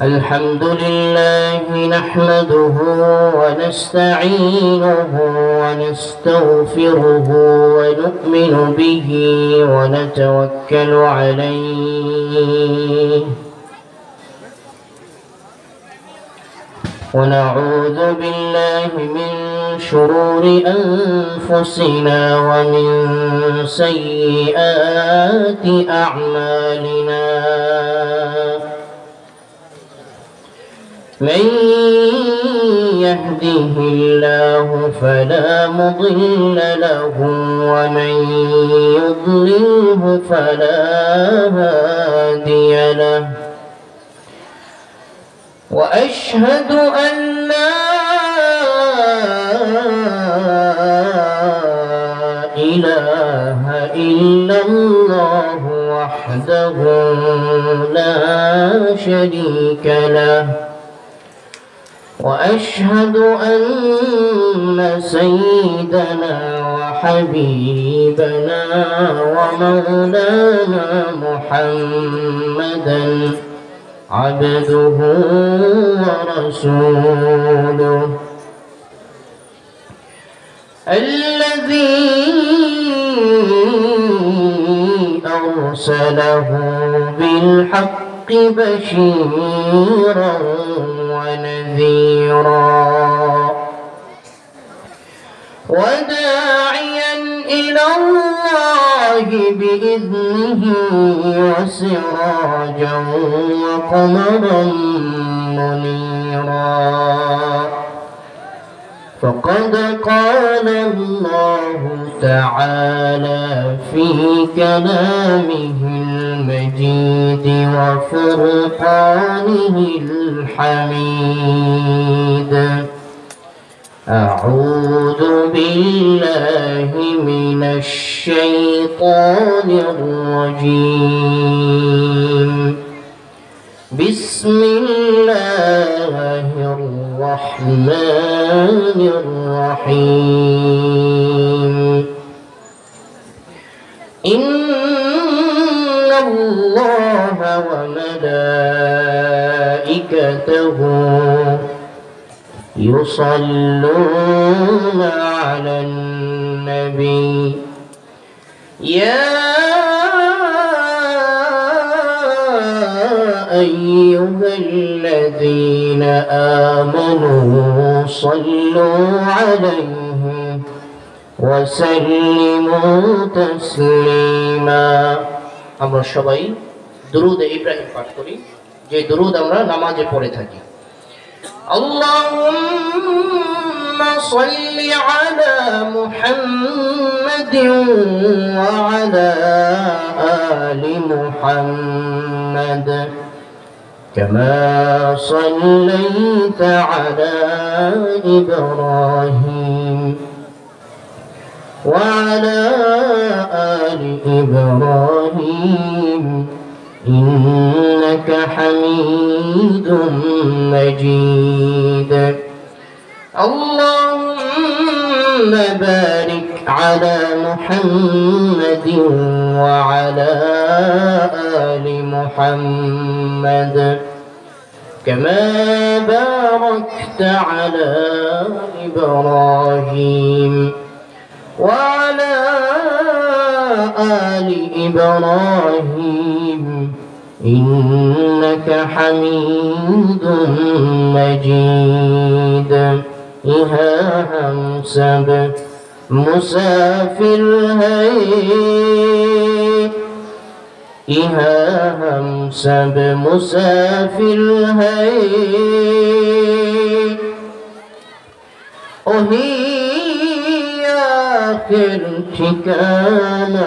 الحمد لله نحمده ونستعينه ونستغفره ونؤمن به ونتوكل عليه ونعوذ بالله من شرور أنفسنا ومن سيئات أعمالنا من يهده الله فلا مضل له ومن يضلله فلا هادي له وأشهد أن لا إله إلا الله وحده لا شريك له وأشهد أن سيدنا وحبيبنا ومولانا محمدا عبده ورسوله الذي أرسله بالحق بشيرا ونذيرا وداعيا إلى الله بإذنه وسراجا وقمرا منيرا فقد قال الله تعالى في كلامه المجيد وفرقانه الحميد أعوذ بالله من الشيطان الرجيم بسم الله الرحمن الرحيم إن الله وملائكته يصلون على النبي يا أيها الذين آمنوا صلوا عليه وسلموا تسليما আমরা সবাই দুরূদ ইব্রাহিম পাঠ করি যে দুরূদ আমরা নামাজে পড়ে থাকি اللهم صل على محمد وعلى آل محمد كما صليت على إبراهيم وعلى آل إبراهيم إنك حميد مجيد اللهم بارك على محمد وعلى آل محمد كما باركت على إبراهيم وعلى آل إبراهيم إنك حميد مجيد إها همسب مسافر هاي إها همسب مسافر هاي وهي آخر ठिकाना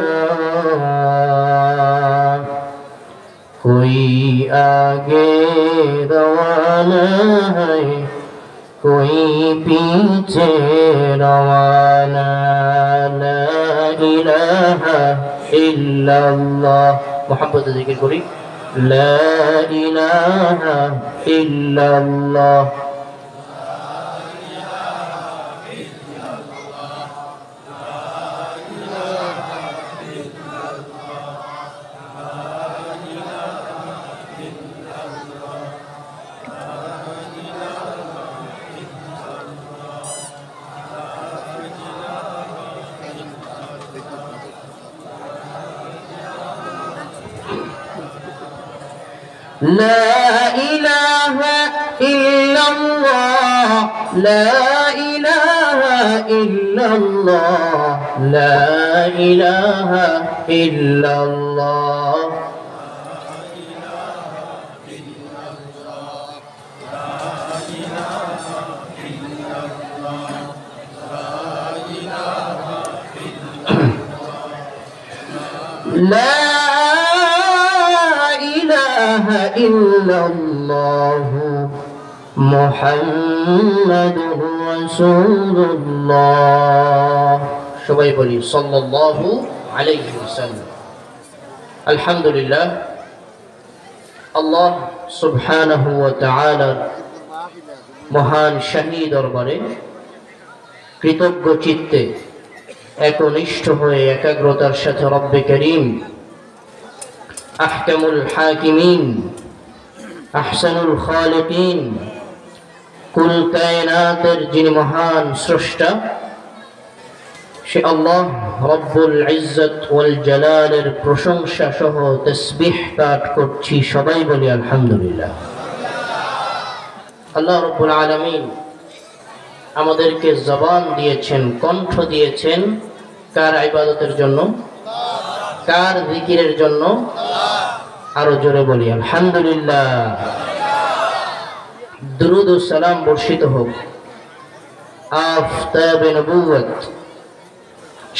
कोई आगे रवाना है कोई पीछे रवाना ला इलाहा इल्लल्लाह मोहब्बत जिक्र करी ला इलाहा इल्लल्लाह لا إله إلا الله لا إله إلا الله لا إله إلا الله لا إله إلا الله محمد رسول الله সবাই বলি সাল্লাল্লাহু আলাইহি ওয়াসাল্লাম। আলহামদুলিল্লাহ, আল্লাহ সুবহানাহু ওয়া তাআলা মহান শাহী দরবারে কৃতজ্ঞ চিত্তে একনিষ্ঠ হয়ে একাগ্রতার সাথে রব্বে করিম আহকামুল হাকিমিন আহসানুল খালিকিন কুল কায়নাতের যিনি মহান স্রষ্টা সে আল্লাহ রব্বুল ইজ্জত ওয়াল জালালের প্রশংসা সহ তাসবিহ পাঠ করছি, সবাই বলি আলহামদুলিল্লাহ। আল্লাহ রব্বুল আলামিন আমাদেরকে জবান দিয়েছেন, কণ্ঠ দিয়েছেন, কার ইবাদতের জন্য? কার জিকিরের জন্য? আরো জোরে বলি আলহামদুলিল্লাহ। দুরুদ ও সালাম বর্ষিত হোক আফতাবে নবুয়ত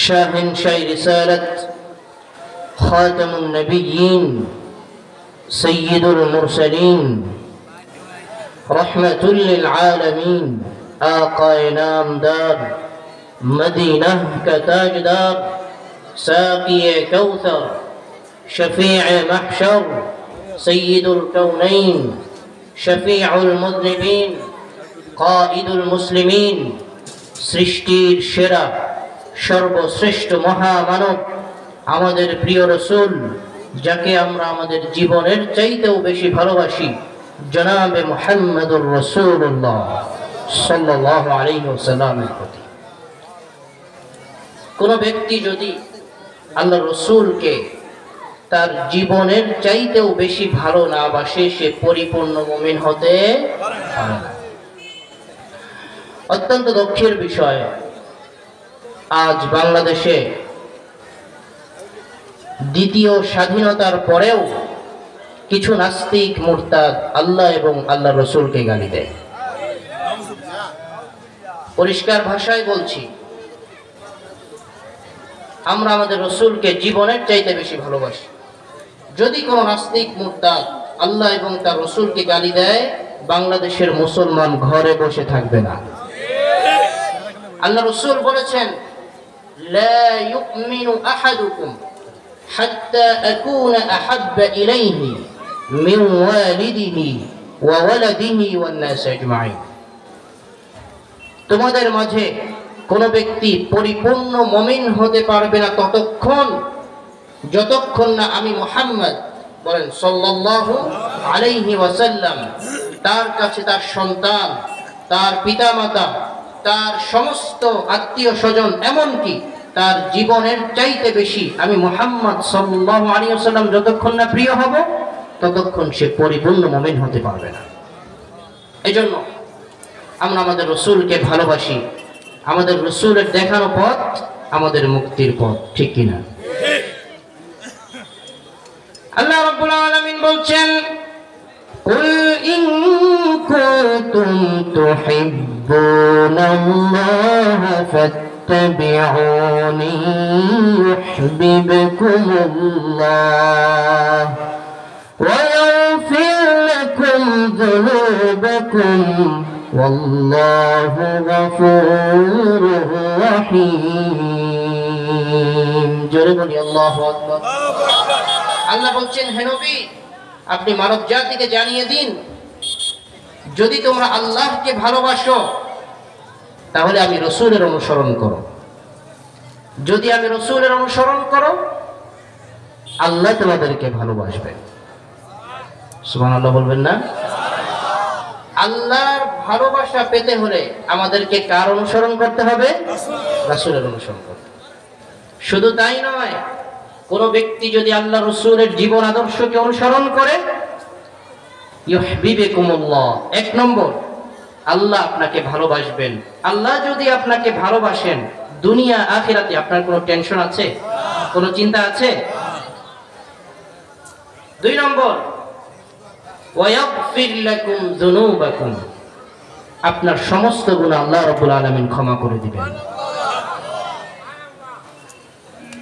শাহিনশাহ রিসালাত খাতামুন নবিয়্যিন সাইয়্যিদুল মুরসালিন রাহমাতুল লিল আলামিন आक़ाए नामदार मदीना का ताजदार साक़िए कौसर शफ़ीअ महशर सय्यिदुल कौनैन शफ़ीउल मुज़निबीन क़ाइदुल मुस्लिमीन सृष्टिर सेरा सर्वश्रेष्ठ महामानव आमादेर प्रिय रसूल जाके आमरा आमादेर जीवनेर चाइतेও बेशी भालोबासी जनाबे मुहम्मदुर रसूलुल्लाह সাল্লাল্লাহু আলাইহি ওয়াসাল্লামের প্রতি কোন ব্যক্তি যদি আল্লাহর রাসূলকে তার জীবনের চাইতেও বেশি ভালো না বাসে সে পরিপূর্ণ মুমিন হতে পারে না। অত্যন্ত দুঃখের বিষয়, আজ বাংলাদেশে দ্বিতীয় স্বাধীনতার পরেও কিছু নাস্তিক মুরতাদ আল্লাহ এবং আল্লাহর রাসূলকে গালি দেয়। পরিষ্কার ভাষায় বলছি, আমরা আমাদের রাসূলকে জীবনের চাইতে বেশি ভালোবাসি। যদি কোনো নাস্তিক মুরতাদ আল্লাহ এবং তার রাসূলকে গালি দেয়, বাংলাদেশের মুসলমান ঘরে বসে থাকবে না। আল্লাহ রাসূল বলেছেন, লা ইউমিনু আহাদুকুম হাত্তা আকুনা আহাব্বা ইলাইহি মিন ওয়ালিদিহি ওয়া ওয়ালাদিহি ওয়ান নাস আজমাইন। তোমাদের মাঝে কোন ব্যক্তি পরিপূর্ণ মুমিন হতে পারবে না যতক্ষণ না আমি মুহাম্মদ বলেন সাল্লাল্লাহু আলাইহি ওয়াসাল্লাম তার কাছে তার সন্তান, তার পিতামাতা, তার সমস্ত আত্মীয় স্বজন, এমনকি তার জীবনের চাইতে বেশি আমি মুহাম্মদ সাল্লাল্লাহু আলাইহি ওয়াসাল্লাম যতক্ষণ না প্রিয় হব ততক্ষণ সে পরিপূর্ণ মুমিন হতে পারবে না। এজন্য আমরা আমাদের রাসূলকে ভালোবাসি। আমাদের রাসূলের দেখানো পথ আমাদের মুক্তির পথ, ঠিক কিনা? আল্লাহ রাব্বুল আলামিন বলছেন, কুল ইন কুনতুম তুহিব্বুনাল্লাহ ফাত্তাবিউনি ইউহিব্বুকুমুল্লাহ ওয়া ইয়াগফির লাকুম যুনুবাকুম ওয়াল্লাহু গফুরুর রহিম। জোরে বলি আল্লাহু আকবার। আল্লাহ বলছেন, হে নবী, আপনি মানব জাতিকে জানিয়ে দিন, যদি তোমরা আল্লাহকে ভালোবাসো তাহলে আমি রাসূলের অনুসরণ করো। যদি আমি রাসূলের অনুসরণ করো, আল্লাহ তোমাদেরকে ভালোবাসবেন। সুবহানাল্লাহ বলবেন না? আল্লাহর ভালোবাসা পেতে হলে আমাদেরকে কার অনুসরণ করতে হবে? রাসূলের অনুসরণ করতে। শুধু তাই নয়, কোন ব্যক্তি যদি আল্লাহ রাসূলের জীবন আদর্শকে অনুসরণ করে ইউহিব্বুকুমুল্লাহ। এক নম্বর, আল্লাহ আপনাকে ভালোবাসবেন। আল্লাহ যদি আপনাকে ভালোবাসেন, দুনিয়া আখিরাতে আপনার কোনো টেনশন আছে? কোনো চিন্তা আছে? দুই নম্বর, ওয়ায়াগফির লাকুম যুনুবাকুম, আপনার সমস্ত গুনাহ আল্লাহ রাব্বুল আলামিন ক্ষমা করে দিবেন।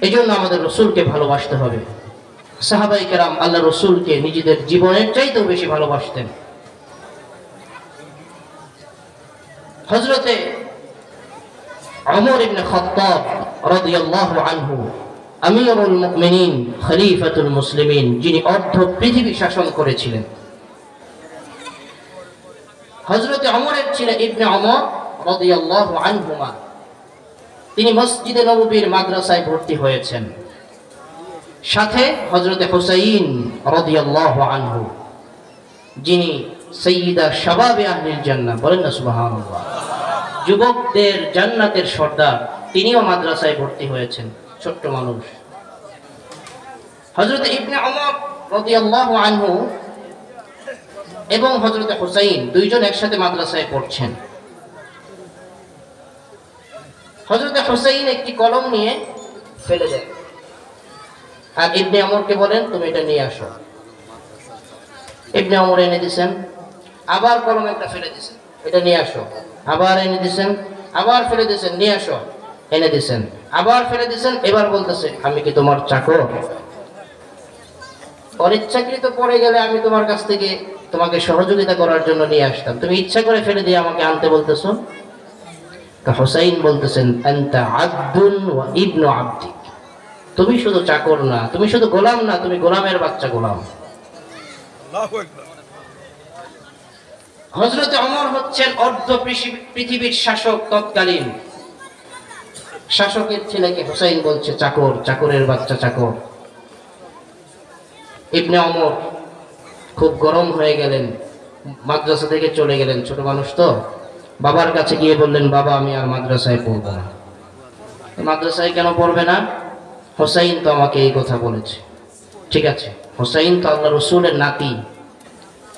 এজন্য আমাদের রাসূলকে ভালোবাসতে হবে। সাহাবায়ে কেরাম আল্লাহ রাসূলকে নিজেদের জীবনের চাইতেও বেশি ভালোবাসতেন। হযরতে ওমর ইবনে খাত্তাব রাদিয়াল্লাহু আনহু, আমিরুল মুমিনিন, খলিফাতুল মুসলিমিন, যিনি অর্ধ পৃথিবী শাসন করেছিলেন, হযরতে ওমরের ছেলে ইবনে ওমর রাদিয়াল্লাহু আনহুমা, তিনি মসজিদে নববীর মাদ্রাসায় ভর্তি হয়েছেন। সাথে হযরতে হুসাইন রাদিয়াল্লাহু আনহু, যিনি সাইয়্যিদা শাবাবে আহলিল জান্নাহ, বলেন না সুবহানাল্লাহ, যুবকদের জান্নাতের সর্দার, তিনিও মাদ্রাসায় ভর্তি হয়েছেন, ছোট্ট মানুষ। হযরতে ইবনে ওমর রাদিয়াল্লাহু আনহু এবং হযরতে হুসাইন দুইজন একসাথে মাদ্রাসায় পড়ছেন। হযরতে হুসাইন একটি কলম নিয়ে ফেলে দেন, আর ইবনে ওমরকে বলেন তুমি এটা নিয়ে আসো। ইবনে ওমর এনে দিয়েছেন, আবার কলম একটা ফেলে দিয়েছেন, এটা নিয়ে আসো। আবার এনে দিয়েছেন, আবার ফেলে দিয়েছেন, নিয়ে আসো, এনে দিয়েছেন, আবার ফেলে দিয়েছেন। এবার বলতেছে আমি কি তোমার চাকর? অনিচ্ছাকৃত পড়ে গেলে আমি তোমার কাছ থেকে তোমাকে সহযোগিতা করার জন্য নিয়ে আসতাম, তুমি ইচ্ছা করে ফেলে দিয়ে আমাকে আনতে বলতেছো? তা হুসাইন বলতেছেন আনতা আবদুন ওয়া ইবনু আবদিক, তুমি শুধু চাকর না, তুমি শুধু গোলাম না, তুমি গোলামের বাচ্চা গোলাম। আল্লাহু আকবার। হযরতে ওমর হচ্ছেন অর্ধ পৃথিবীর শাসক, তৎকালীন শাসকের ছেলেকে হুসাইন বলছে চাকর, চাকরের বাচ্চা চাকর। ইবনে ওমর খুব গরম হয়ে গেলেন, মাদ্রাসা থেকে চলে গেলেন, ছোট মানুষ তো, বাবার কাছে গিয়ে বললেন বাবা আমি আর মাদ্রাসায় পড়বো না। মাদ্রাসায় কেন পড়বে না? হুসাইন তো আমাকে এই কথা বলেছে। ঠিক আছে, হুসাইন তো আল্লাহ রাসূলের নাতি,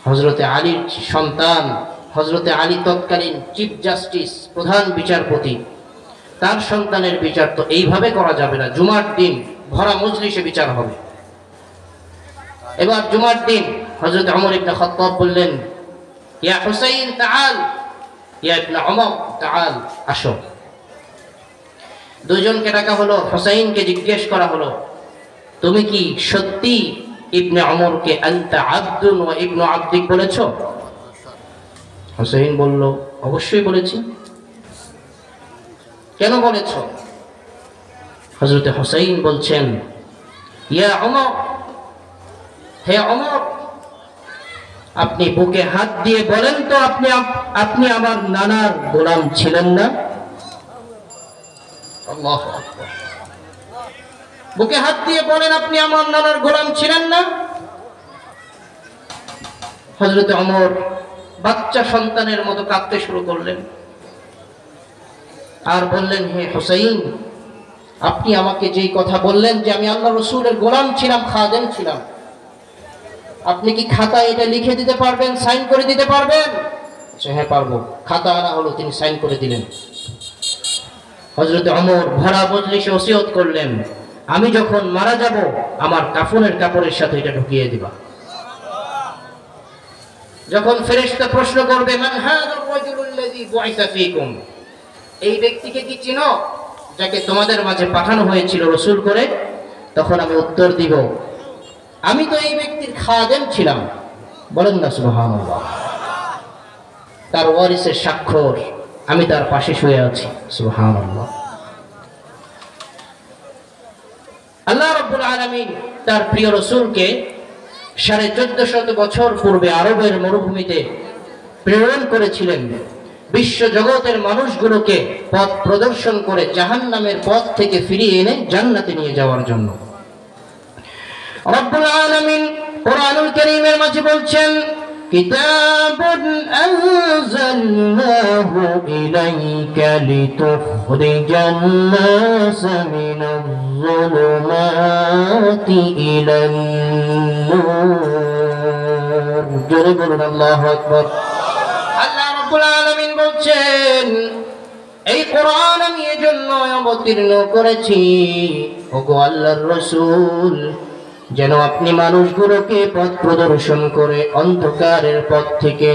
হযরতে আলীর সন্তান, হযরতে আলী তৎকালীন চিফ জাস্টিস, প্রধান বিচারপতি, তার সন্তানের বিচার তো এইভাবে করা যাবে না, জুমার দিন ভরা মজলিসে বিচার হবে। এবার জুমার দিন হযরত ওমর ইবনে খাত্তাব বললেন ইয়া হুসাইন তাআল, ইয়া ইবনে ওমর তাআল, আসো। দুইজনকে ডাকা হলো, হুসাইনকে জিজ্ঞেস করা হলো তুমি কি সত্যি ইবনে ওমরকে আনতা আবদুন ওয়া ইবনু আবদিক বলেছো? হুসাইন বলল অবশ্যই বলেছি। কেন বলেছো? হযরত হুসাইন বলছেন ইয়া ওমর, হে ওমর, আপনি বুকে হাত দিয়ে বলেন তো আপনি আমার নানার গোলাম ছিলেন না? আল্লাহু আকবার। বুকে হাত দিয়ে বলেন আপনি আমার নানার গোলাম ছিলেন না? হযরত ওমর বাচ্চা সন্তানের মতো কাঁদতে শুরু করলেন আর বললেন হে হুসাইন, আপনি আমাকে যেই কথা বললেন যে আমি আল্লাহ রাসূলের গোলাম ছিলাম, খাদেম ছিলাম, আপনি কি খাতায় এটা লিখে দিতে পারবেন, সাইন করে দিতে পারবেন? হ্যাঁ পারবো। খাতা আনা হলো, তিনি সাইন করে দিলেন। হযরত ওমর ভরা মজলিসে ওসিয়ত করলেন আমি যখন মারা যাব আমার কাফনের কাপড়ের সাথে এটা ঢুকিয়ে দিবা। যখন ফেরেশতা প্রশ্ন করবে মান হাযার রাজুলুল্লাযী বুইসা ফীকুম, এই ব্যক্তিকে কি চিনো যাকে তোমাদের মাঝে পাঠানো হয়েছিল রাসূল করে? তখন আমি উত্তর দিব আমি তো এই ব্যক্তির খাদেম ছিলাম। বলেন না সুবহানাল্লাহ। তার ওয়ারিসের স্বাক্ষর, আমি তার পাশে শুয়ে আছি। সুবহানাল্লাহ। আল্লাহ রাব্বুল আলামিন তার প্রিয় রাসূলকে 1450 বছর পূর্বে আরবের মরুভূমিতে প্রেরণ করেছিলেন বিশ্ব জগতের মানুষগুলোকে পথ প্রদর্শন করে জাহান্নামের পথ থেকে ফিরিয়ে এনে জান্নাতে নিয়ে যাওয়ার জন্য। রব্বুল আলামিন কোরআনুল কারীমের মাঝে বলছেন কিতাবুন আনজালনাহু ইলাইকা লিতুখরিজান নাস মিনাজ যুলুমাতি ইলান নূর জোরে বলুন আল্লাহু আকবার। আল্লাহ রাব্বুল আলামিন বলছেন, এই কোরআন আমি এজন্য অবতীর্ণ করেছি ওগো আল্লাহর রাসূল, যেন আপনি মানুষগুলোকে পথ প্রদর্শন করে অন্ধকারের পথ থেকে,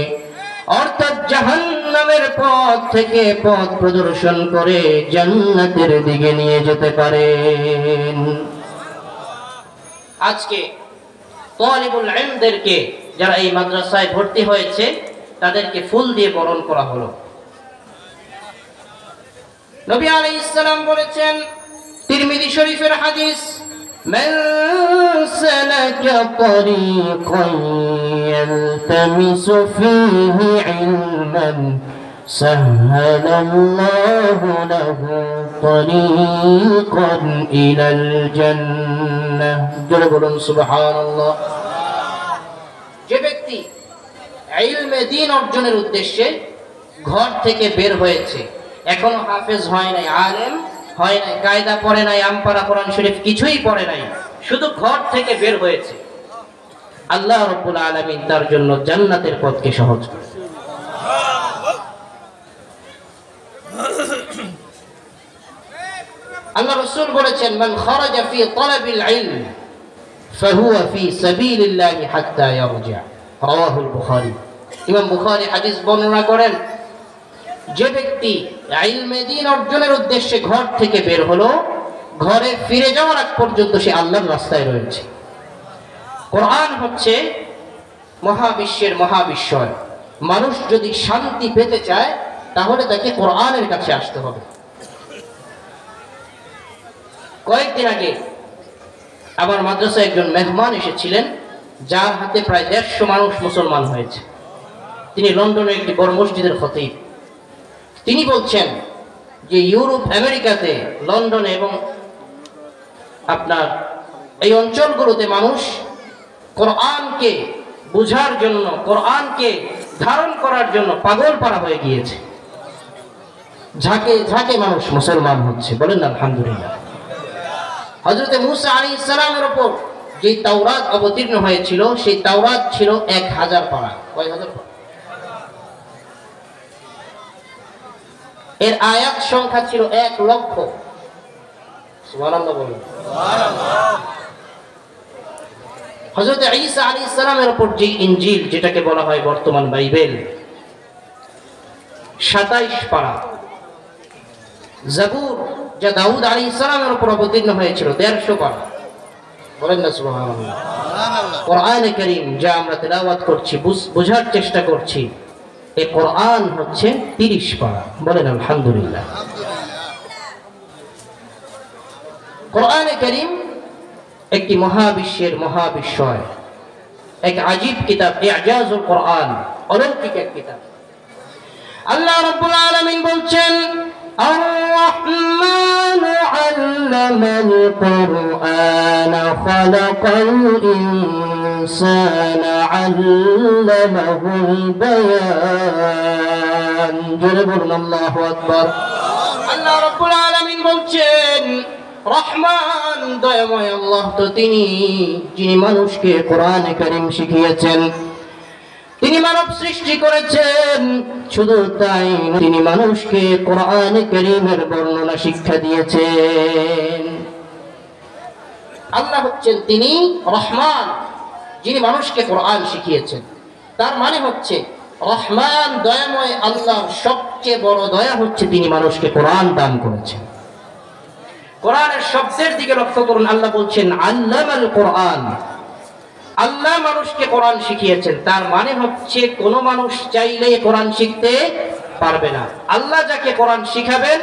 অর্থাৎ জাহান্নামের পথ থেকে পথ প্রদর্শন করে জান্নাতের দিকে নিয়ে যেতে পারেন। আজকে তালিবুল ইলমদেরকে, যারা এই মাদ্রাসায় ভর্তি হয়েছে, তাদেরকে ফুল দিয়ে বরণ করা হলো। নবী আলাইহিস সালাম বলেছেন, তিরমিজি শরীফের হাদিস, মান সালাকা তরিকান ইয়ালতামিসু ফীহি ইলমান সাহহালাল্লাহু লাহু তরিকান ইলাল জান্নাহ। জোরে বলুন সুবহানাল্লাহ। যে ব্যক্তি ইলমে দ্বীন অর্জনের উদ্দেশ্যে ঘর থেকে বের হয়েছে, এখনো হাফেজ হয় নাই, আলেম হয় নাই, কায়দা পড়ে নাই, আমপারা কোরআন শরীফ কিছুই পড়ে নাই, শুধু ঘর থেকে বের হয়েছে, আল্লাহ রাব্বুল আলামিন তার জন্য জান্নাতের পথকে সহজ করে। আল্লাহ রাসূল বলেছেন, মান খারাজা ফি তালাবিল ইলম ফাহুয়া ফি সাবিলিল্লাহি হাত্তা ইয়ারজা। রাওয়াহুল বুখারী। ইমাম বুখারী হাদিস বর্ণনা করেন, যে ব্যক্তি ইলমে দ্বীন অর্জনের উদ্দেশ্যে ঘর থেকে বের হলো, ঘরে ফিরে যাওয়ার আগ পর্যন্ত সে আল্লাহর রাস্তায় রয়েছে। কোরআন হচ্ছে মহাবিশ্বের মহাবিশ্বয়। মানুষ যদি শান্তি পেতে চায় তাহলে তাকে কোরআনের কাছে আসতে হবে। কয়েকদিন আগে আমার মাদ্রাসায় একজন মেহমান এসেছিলেন, যার হাতে প্রায় 150 মানুষ মুসলমান হয়েছে। তিনি লন্ডনের একটি বড় মসজিদের খতিব। তিনি বলছেন যে ইউরোপ, আমেরিকাতে, লন্ডনে এবং আপনার এই অঞ্চলগুলোতে মানুষ কোরআনকে বুঝার জন্য, কোরআনকে ধারণ করার জন্য পাগল পারা হয়ে গিয়েছে। ঝাঁকে ঝাঁকে মানুষ মুসলমান হচ্ছে, বলেন না আলহামদুলিল্লাহ। হযরত মূসা আলাইহিস সালামের উপর যে তাওরাত অবতীর্ণ হয়েছিল, সেই তাওরাত ছিল 1000 পারা। কয় হাজার পারা? এর আয়াত সংখ্যা ছিল 1 লক্ষ। সুবহানাল্লাহ বলুন। হযরত ঈসা আলাইহিস সালামের উপর যে ইনজিল, যেটাকে বলা হয় বর্তমান বাইবেল, 27 পারা। জাবুর, যা দাউদ আলাইহিস সালামের উপর অবতীর্ণ হয়েছিল, 150 পারা। বলেন না সুবহানাল্লাহ। কোরআনে কারীম যা আমরা তেলাওয়াত করছি, বোঝার চেষ্টা করছি, এই কোরআন হচ্ছে 30 পারা। বলেন আলহামদুলিল্লাহ। কোরআনে কারীম একটি মহাবিশ্বের মহাবিশ্বয়, এক আজীব কিতাব, ইজাজুল কোরআন, অলৌকিক এক কিতাব। আল্লাহ রাব্বুল আলামিন বলছেন, الرحمن علم القرآن خلق الإنسان علمه البيان। জোরে বলুন আল্লাহু আকবার। আল্লাহ রাব্বুল আলামিন বলছেন, রহমান দয়াময় আল্লাহ তো তিনি, যিনি মানুষকে কোরআনে কারীম শিখিয়েছেন। তিনি মানব সৃষ্টি করেছেন, শুধু তাই নয়, তিনি মানুষকে কোরআনে কারীমের বর্ণনা শিক্ষা দিয়েছেন। আল্লাহ হচ্ছেন তিনি রহমান, যিনি মানুষকে কোরআন শিখিয়েছেন। তার মানে হচ্ছে রহমান দয়াময় আল্লাহর সবচেয়ে বড় দয়া হচ্ছে তিনি মানুষকে কোরআন দান করেছেন। কোরআনের শব্দের দিকে লক্ষ্য করুন, আল্লাহ বলছেন আল্লামাল কোরআন। আল্লাহ মানুষকে কোরআন শিখিয়েছেন, তার মানে হচ্ছে কোন মানুষ চাইলে কোরআন শিখতে পারবে না। আল্লাহ যাকে কোরআন শিখাবেন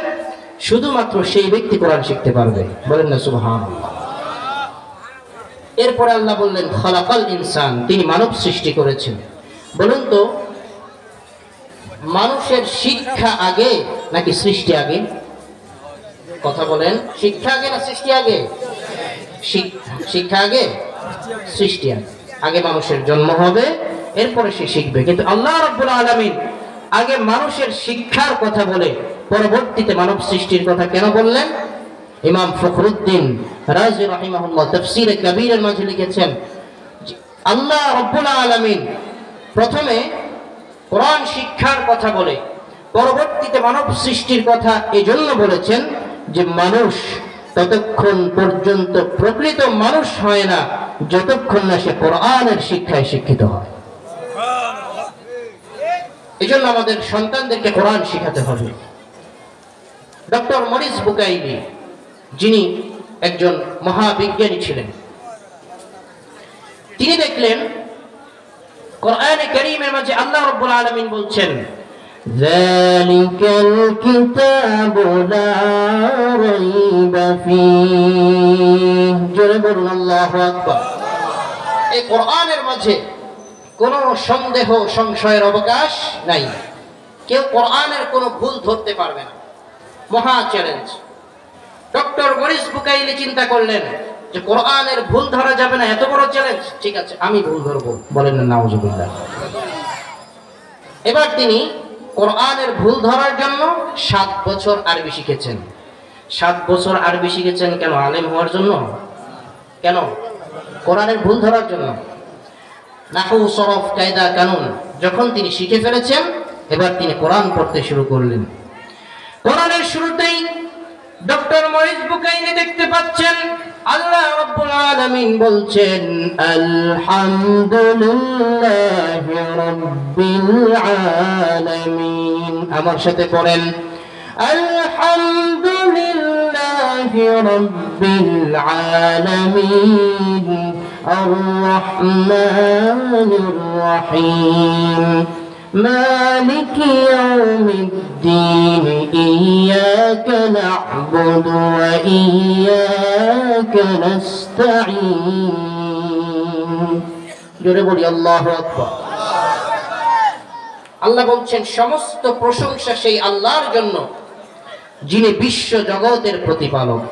শুধুমাত্র সেই ব্যক্তি কোরআন শিখতে পারবে। বলেন না সুবহানাল্লাহ। এরপরে আল্লাহ বললেন খালাকাল ইনসান, তিনি মানব সৃষ্টি করেছেন। বলুন তো, মানুষের শিক্ষা আগে নাকি সৃষ্টি আগে? কথা বলেন, শিক্ষা আগে না সৃষ্টি আগে? শিক্ষা আগে, সৃষ্টি আগে। আগে মানুষের জন্ম হবে, এরপরে সে শিখবে। কিন্তু আল্লাহ রাব্বুল আলামিন আগে মানুষের শিক্ষার কথা বলে পরবর্তীতে মানব সৃষ্টির কথা কেন বললেন? ইমাম ফখরুদ্দিন রাজি রাহিমাহুল্লাহ তাফসীরে কবীরের মাঝে লিখেছেন, আল্লাহ রাব্বুল আলামিন প্রথমে কোরআন শিক্ষার কথা বলে পরবর্তীতে মানব সৃষ্টির কথা এজন্য বলেছেন যে মানুষ ততক্ষণ পর্যন্ত প্রকৃত মানুষ হয় না যতক্ষণ না সে কোরআনের শিক্ষায় শিক্ষিত হয়। এজন্য আমাদের সন্তানদেরকে কোরআন শিখাতে হবে। ডক্টর মরিস বুকাইলি, যিনি একজন মহাবিজ্ঞানী ছিলেন, তিনি দেখলেন কোরআনে কারীমের মাঝে আল্লাহ রাব্বুল আলামিন বলছেন, যালিকাল কিতাবু লা রাইবা ফীহ। জোরে বলুন আল্লাহু আকবার। এই কোরআনের মাঝে কোনো সন্দেহ সংশয়ের অবকাশ নাই। কেউ কোরআনের কোনো ভুল ধরতে পারবে না। মহা চ্যালেঞ্জ। ডক্টর মরিস বুকাইলি চিন্তা করলেন যে কোরআনের ভুল ধরা যাবে না, এত বড় চ্যালেঞ্জ, ঠিক আছে আমি ভুল ধরবো। বলেন না নাউজুবিল্লাহ। এবার তিনি কোরআনের ভুল ধরার জন্য 7 বছর আরবি শিখেছেন। 7 বছর আরবি শিখেছেন কেন? আলেম হওয়ার জন্য? কেন? কোরআনের ভুল ধরার জন্য। নাহু, সরফ, কায়দা, কানুন যখন তিনি শিখে ফেলেছেন, এবার তিনি কোরআন পড়তে শুরু করলেন। কোরআনের শুরুতেই ডক্টর মরিস বুকাইলি দেখতে পাচ্ছেন আল্লাহ রাব্বুল আলামিন বলছেন, আলহামদুলিল্লাহি রাব্বিল আলামিন। আমার সাথে পড়েন, আলহামদুলিল্লাহি রাব্বিল আলামিন আর রহমানির রহিম مالك يوم الدين إياك نعبد وإياك نستعين। জোরে বলি আল্লাহু আকবার। আল্লাহ বলছেন সমস্ত প্রশংসা সেই আল্লাহর জন্য যিনি বিশ্ব জগতের প্রতিপালক।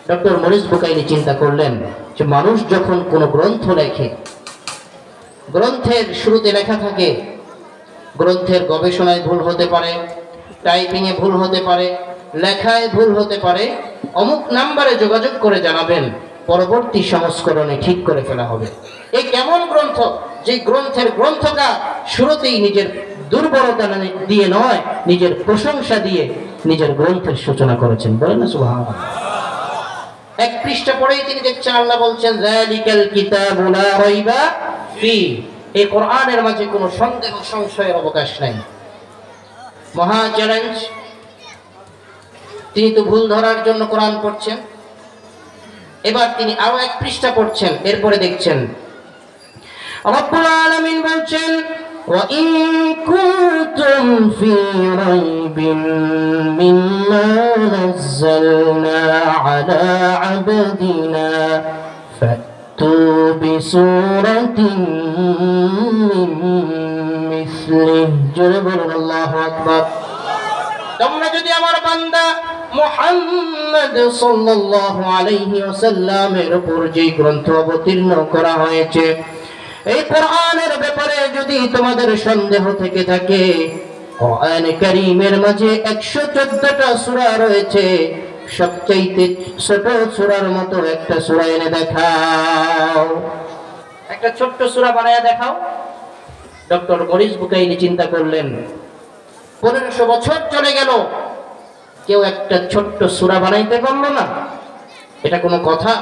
ডক্টর মরিস বুকাইলি চিন্তা করলেন যে মানুষ যখন কোনো গ্রন্থ লেখে, গ্রন্থের শুরুতে লেখা থাকে, গ্রন্থের গবেষণায় ভুল হতে পারে, টাইপিংয়ে ভুল হতে পারে, লেখায় ভুল হতে পারে, অমুক নাম্বারে যোগাযোগ করে জানাবেন, পরবর্তী সংস্করণে ঠিক করে ফেলা হবে। এই কেমন গ্রন্থ যে গ্রন্থের গ্রন্থকার শুরুতেই নিজের দুর্বলতা দিয়ে নয়, নিজের প্রশংসা দিয়ে নিজের গ্রন্থের সূচনা করেছেন। বলেন না সুবহানাল্লাহ। 1 পৃষ্ঠা পড়েই তিনি দেখছেন আল্লাহ বলছেন, যালিকাল কিতাবু লা রাইবা ফীহ। এই কোরআনের মাঝে কোনো সন্দেহ সংশয়ের অবকাশ নাই। মহা চ্যালেঞ্জ। তিনি তো ভুল ধরার জন্য কোরআন পড়ছেন, এবার তিনি আরো 1 পৃষ্ঠা পড়ছেন, এরপরে দেখছেন রব্বুল আলামিন বলছেন, ওয়া ইন কুনতুম ফী রাইবিন মিম্মা নাযালনা আলা আবদিনা ফাতু বিসূরাতিন মিন মিসলিহি। জোরে বলুন আল্লাহু আকবার। তোমরা যদি আমার বান্দা মুহাম্মদ সাল্লাল্লাহু আলাইহি ওয়াসাল্লামের উপর যে গ্রন্থ অবতীর্ণ করা হয়েছে, এই কোরআনের ব্যাপারে যদি তোমাদের সন্দেহ থেকে থাকে, কোরআনে কারীমের মাঝে 114টা সূরা রয়েছে, সবচেয়ে ছোট সূরার মতো একটা সূরা এনে দেখাও, একটা ছোট্ট সূরা বানায়া দেখাও। ডক্টর মরিস বুকাইলি চিন্তা করলেন 1500 বছর চলে গেল, কেউ একটা ছোট্ট সূরা বানাইতে পারলো না। এটা কোনো কথা?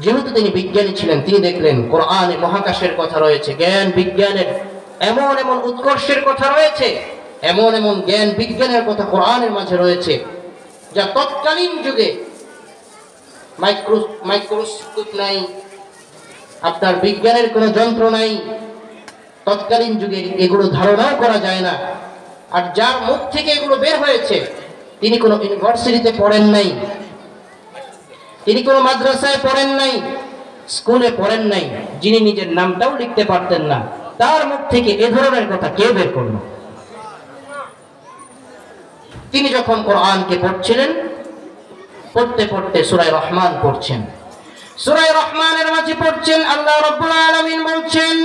যেহেতু তিনি বিজ্ঞানী ছিলেন, তিনি দেখলেন কোরআনে মহাকাশের কথা রয়েছে, জ্ঞান বিজ্ঞানের এমন এমন উৎকর্ষের কথা রয়েছে, এমন এমন জ্ঞান বিজ্ঞানের কথা কোরআনের মাঝে রয়েছে যা তৎকালীন যুগে মাইক্রোস্কোপ নাই, আপনার বিজ্ঞানের কোনো যন্ত্র নাই, তৎকালীন যুগে এগুলো ধারণাও করা যায় না। আর যার মুখ থেকে এগুলো বের হয়েছে, তিনি কোনো ইউনিভার্সিটিতে পড়েন নাই, তিনি কোনো মাদ্রাসায় পড়েন নাই, স্কুলে পড়েন নাই, যিনি নিজের নামটাও লিখতে পারতেন না, তার মুখ থেকে এ ধরনের কথা কে বের করলো? তিনি যখন কোরআনকে পড়ছিলেন, পড়তে পড়তে সূরা রহমান পড়ছেন, সূরা রহমানের মাঝে পড়ছেন আল্লাহ রাব্বুল আলামিন বলছেন,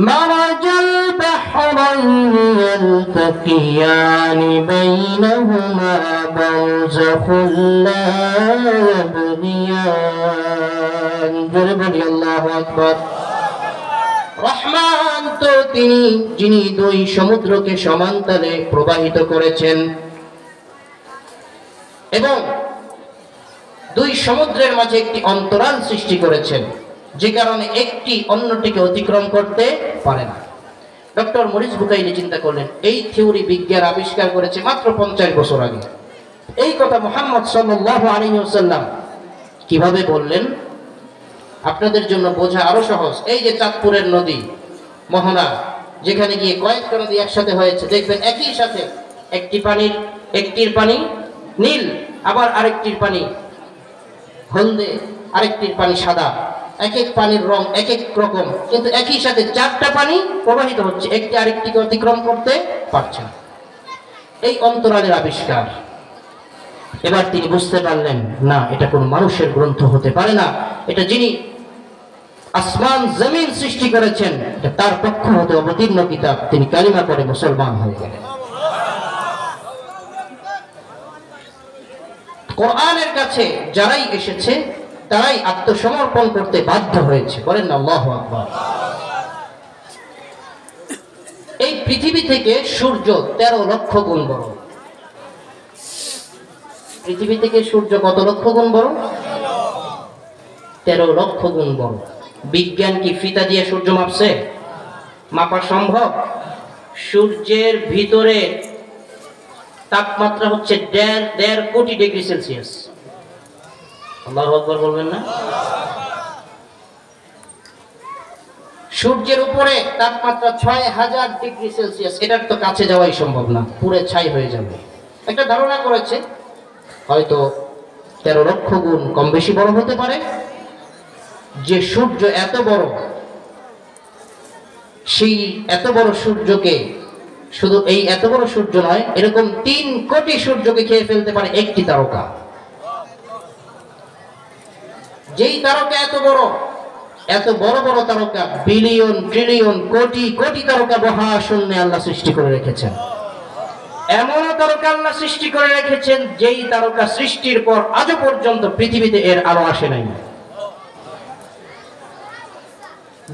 মারাজাল বাহরাইনি ইয়ালতাকিয়ানি বাইনাহুমা বারযাখুন লা ইয়াবগিয়ান। রহমান, জোরে বলি আল্লাহু আকবার। রহমান তো তিনি যিনি দুই সমুদ্রকে সমান্তরালে প্রবাহিত করেছেন এবং দুই সমুদ্রের মাঝে একটি অন্তরাল সৃষ্টি করেছেন, যে কারণে একটি অন্যটিকে অতিক্রম করতে পারে না। ডক্টর মরিস বুকাইলি চিন্তা করলেন, এই থিওরি বিজ্ঞান আবিষ্কার করেছে মাত্র 50 বছর আগে। এই কথা মুহাম্মদ সাল্লাল্লাহু আলাইহি ওয়াসাল্লাম কিভাবে বললেন আপনাদের জন্য বোঝা আরো সহজ। এই যে চাঁদপুরের নদী মোহনা, যেখানে গিয়ে কয়েকটা নদী একসাথে হয়েছে, দেখবেন একই সাথে একটির পানি নীল, আবার আরেকটির পানি হলদে, আরেকটির পানি সাদা। এক এক পানির রং এক এক রকম, কিন্তু একই সাথে চারটা পানি প্রবাহিত হচ্ছে, একটি আরেকটিকে অতিক্রম করতে পারছে না। এই অন্তরালের আবিষ্কার। এবার তিনি বুঝতে পারলেন, না, এটা কোনো মানুষের গ্রন্থ হতে পারে না, এটা যিনি আসমান জমিন সৃষ্টি করেছেন এটা তার পক্ষ হতে অবতীর্ণ কিতাব। তিনি কালিমা করে মুসলমান হয়ে গেলেন। কোরআনের কাছে যারাই এসেছে তারাই আত্মসমর্পণ করতে বাধ্য হয়েছে। বলেন না আল্লাহু আকবার। এই পৃথিবী থেকে সূর্য 13 লক্ষ গুণ বড়। পৃথিবী থেকে সূর্য কত লক্ষ গুণ বড়? 13 লক্ষ গুণ বড়। বিজ্ঞান কি ফিতা দিয়ে সূর্য মাপছে? মাপা সম্ভব? সূর্যের ভিতরে তাপমাত্রা হচ্ছে 1.5 কোটি ডিগ্রি সেলসিয়াস। আল্লাহু আকবার বলবেন না? সূর্যের উপরে তাপমাত্রা 6000 ডিগ্রি সেলসিয়াস। এটার তো কাছে যাওয়াই সম্ভব না, পুরো ছাই হয়ে যাবে। একটা ধারণা করেছে হয়তো 13 লক্ষ গুণ কম বেশি বড় হতে পারে। যে সূর্য এত বড়, সেই এত বড় সূর্যকে, শুধু এই এত বড় সূর্য নয়, এরকম 3 কোটি সূর্যকে খেয়ে ফেলতে পারে একটি তারকা। যেই তারকা এত বড় বড় তারকা, বিলিয়ন ট্রিলিয়ন কোটি কোটি তারকা মহাশূন্যে আল্লাহ সৃষ্টি করে রেখেছেন। এমন তারকা আল্লাহ সৃষ্টি করে রেখেছেন যেই তারকা সৃষ্টির পর আজও পর্যন্ত পৃথিবীতে এর আলো আসে নাই।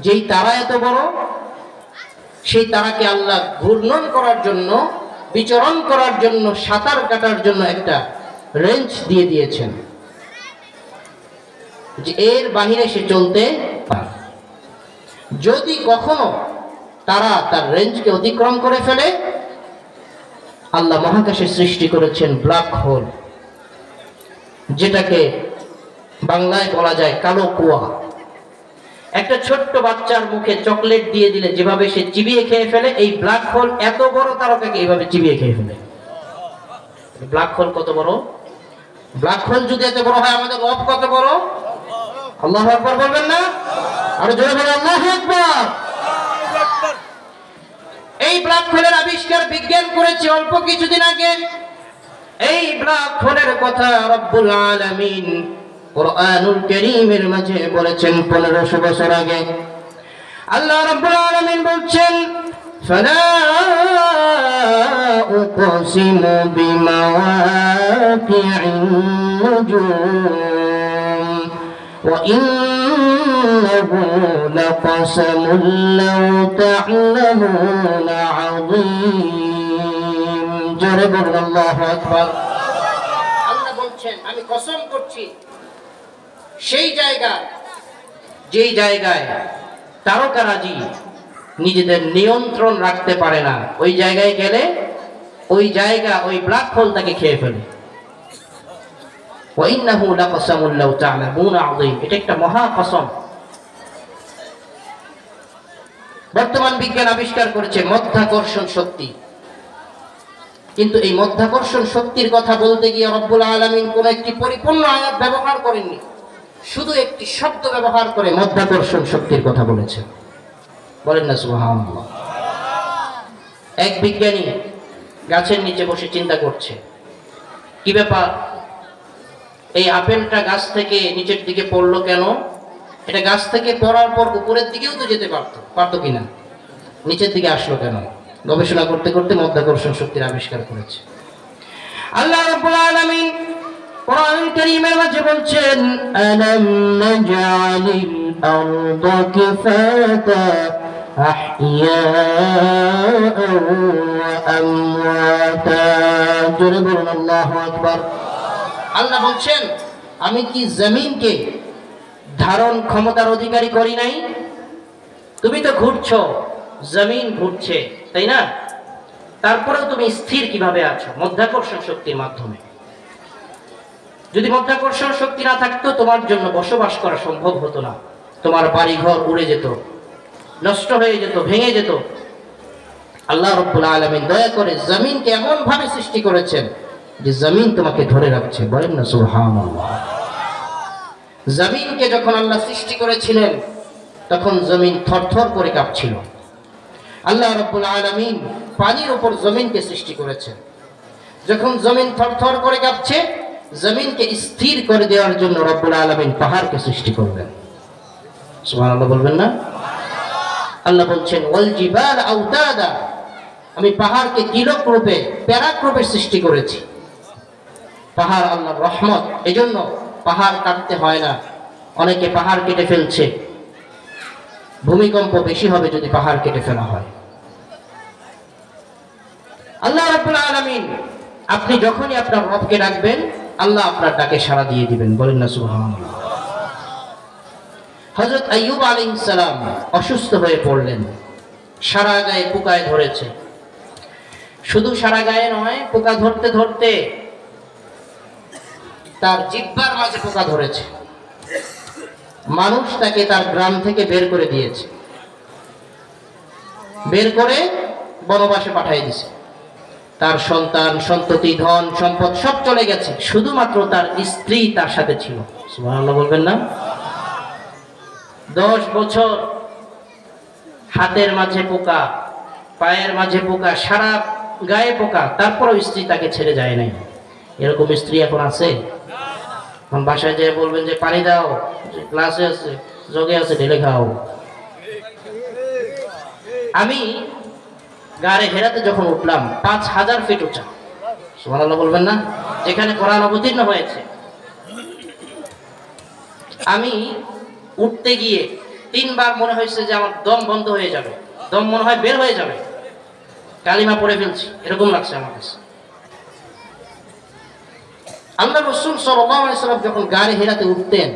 যেই তারা এত বড়, সেই তারাকে আল্লাহ ঘূর্ণন করার জন্য, বিচরণ করার জন্য, সাঁতার কাটার জন্য একটা রেঞ্জ দিয়ে দিয়েছেন, যে এর বাহিরে সে চলতে পারে। যদি কখনো তারা তার রেঞ্জকে অতিক্রম করে ফেলে, আল্লাহ মহাকাশে সৃষ্টি করেছেন ব্ল্যাক হোল, যেটাকে বাংলায় বলা যায় কালো কুয়া। একটা ছোট্ট বাচ্চার মুখে চকলেট দিয়ে দিলে যেভাবে সে চিবিয়ে খেয়ে ফেলে, এই ব্ল্যাক হোল এত বড় তারকাকে এইভাবে চিবিয়ে খেয়ে ফেলে। ব্ল্যাক হোল কত বড়? ব্ল্যাক হোল যদি এত বড় হয়, আমাদের রব কত বড়? আল্লাহু আকবার বলবেন না? আর জোরে বলে আল্লাহু আকবার। এই ব্ল্যাক হোলের আবিষ্কার বিজ্ঞান করেছে অল্প কিছুদিন আগে। এই ব্ল্যাক হোলের কথা রব্বুল আলামিন কুরআনুল কারীমের মাঝে বলেছেন 1500 বছর আগে। আল্লাহ রাব্বুল আলামিন বলছেন, ফালা উকসিমু বিমাওয়াকি'ন নুজুম ওয়া ইন্নাহু লাকাসামুন লাউ তা'লামুনা 'আযীম। জোরে বলুন আল্লাহু আকবার। আল্লাহ বলছেন, আমি কসম করছি সেই যেই জায়গায় তারকারাজি নিজেদের নিয়ন্ত্রণ রাখতে পারে না, ওই জায়গায় গেলে ওই ব্ল্যাক হোল তাকে খেয়ে ফেলে। ওয়া ইন্নাহু লাকাসামুন লাউ তা'লামুনা আযীম। এটা একটা মহা কসম। বর্তমান বিজ্ঞান আবিষ্কার করেছে মাধ্যাকর্ষণ শক্তি, কিন্তু এই মাধ্যাকর্ষণ শক্তির কথা বলতে গিয়ে রব্বুল আলামিন কোন একটি পরিপূর্ণ আয়াত ব্যবহার করেননি, শুধু একটি শব্দ ব্যবহার করে মাধ্যাকর্ষণ শক্তির কথা বলেছেন। বলেন না সুবহানাল্লাহ। এক বিজ্ঞানী গাছের নিচে বসে চিন্তা করছে, কি ব্যাপার, এই আপেলটা গাছ থেকে নিচের দিকে পড়লো কেন? এটা গাছ থেকে পড়ার পর উপরের দিকেও তো যেতে পারতো কিনা, নিচের দিকে আসলো কেন? গবেষণা করতে করতে মাধ্যাকর্ষণ শক্তির আবিষ্কার করেছে। আল্লাহ রাব্বুল আলামিন কোরআনুল কারীম কারীমের মাঝে বলছেন আলাম নাজআলিল আরদা কিফাতা আহইয়াআন ওয়া আমওয়াতা। জোরে বলুন আল্লাহু আকবার। আল্লাহ বলছেন আমি কি জমিনকে ধারণ ক্ষমতার অধিকারী করি নাই? তুমি তো ঘুরছো, জমিন ঘুরছে, তাই না? তারপরেও তুমি স্থির কিভাবে আছো? মাধ্যাকর্ষণ শক্তির মাধ্যমে। যদি মাধ্যাকর্ষণ শক্তি না থাকতো তোমার জন্য বসবাস করা সম্ভব হতো না। তোমার বাড়িঘর উড়ে যেত, নষ্ট হয়ে যেত, ভেঙে যেত। আল্লাহ রাব্বুল আলামিন দয়া করে জমিনকে এমন ভাবে সৃষ্টি করেছেন যে জমিন তোমাকে ধরে রাখছে। বলেন না সুবহানাল্লাহ। জমিনকে যখন আল্লাহ সৃষ্টি করেছিলেন তখন জমিন থরথর করে কাঁপছিল। আল্লাহ রাব্বুল আলামিন পানির উপর জমিনকে সৃষ্টি করেছেন। যখন জমিন থরথর করে কাঁপছে, জমিনকে স্থির করে দেওয়ার জন্য রব্বুল আলামিন পাহাড়কে সৃষ্টি করলেন। সুবহানাল্লাহ বলবেন না? আল্লাহ বলছেন ওয়াল জিবাল আওতাদা, আমি পাহাড়কে তিলক রূপে, প্যারাক রূপে সৃষ্টি করেছি। পাহাড় আল্লাহর রহমত, এজন্য পাহাড় কাটতে হয় না। অনেকে পাহাড় কেটে ফেলছে, ভূমিকম্প বেশি হবে যদি পাহাড় কেটে ফেলা হয়। আল্লাহ রাব্বুল আলামিন, আপনি যখনই আপনার রবকে ডাকবেন আল্লাহ আপনার ডাকে সাড়া দিয়ে দিবেন। বলেন না সুবহানাল্লাহ। হযরত আইয়ুব আলাইহিস সালাম অসুস্থ হয়ে পড়লেন, সারা গায়ে পোকায় ধরেছে। শুধু সারা গায়ে নয়, পোকা ধরতে ধরতে তার জিহ্বার মাঝে পোকা ধরেছে। মানুষ তাকে তার গ্রাম থেকে বের করে দিয়েছে, বের করে বনবাসে পাঠিয়ে দিয়েছে। তার সন্তান, সন্ততি, ধন সম্পদ সব চলে গেছে, শুধুমাত্র তার স্ত্রী তার সাথে ছিল। সুবহানাল্লাহ বলবেন না? 10 বছর হাতের মাঝে পোকা, পায়ের মাঝে পোকা, সারা গায়ে পোকা, তারপরও স্ত্রী তাকে ছেড়ে যায় নাই। এরকম স্ত্রী এখন আছে? বাসায় যেয়ে বলবেন যে পানি দাও, গ্লাসে আছে, জগে আছে, ঢেলে খাও। আমি গাড়ি হেরাতে যখন উঠলাম 5000 ফিট উঁচা, সুবহানাল্লাহ বলবেন না, যেখানে কোরআন অবতীর্ণ হয়েছে, আমি উঠতে গিয়ে 3 বার মনে হয়েছে যে আমার দম বন্ধ হয়ে যাবে, দম মনে হয় বের হয়ে যাবে, কালিমা পড়ে ফেলছি, এরকম লাগছে আমার কাছে। আল্লাহ রাসূল সাল্লাল্লাহু আলাইহি ওয়াসাল্লাম যখন গাড়ি হেরাতে উঠতেন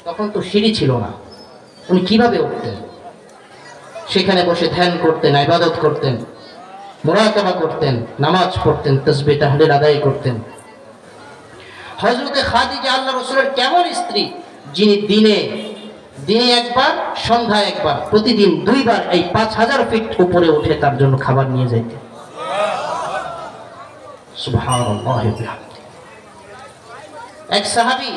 তখন তো সিঁড়ি ছিল না, উনি কিভাবে উঠতেন? সেখানে বসে ধ্যান করতেন, ইবাদত করতেন, মুরাকাবা করতেন, নামাজ পড়তেন, তাসবিহ তাহলিল আদায় করতেন। হযরতে খাদিজা আল্লাহ রাসূলের কেমন স্ত্রী, যিনি দিনে একবার, সন্ধ্যায় একবার, প্রতিদিন 2 বার এই 5000 ফিট উপরে উঠে তার জন্য খাবার নিয়ে যাইতেন। সুবহানাল্লাহ। এক সাহাবী,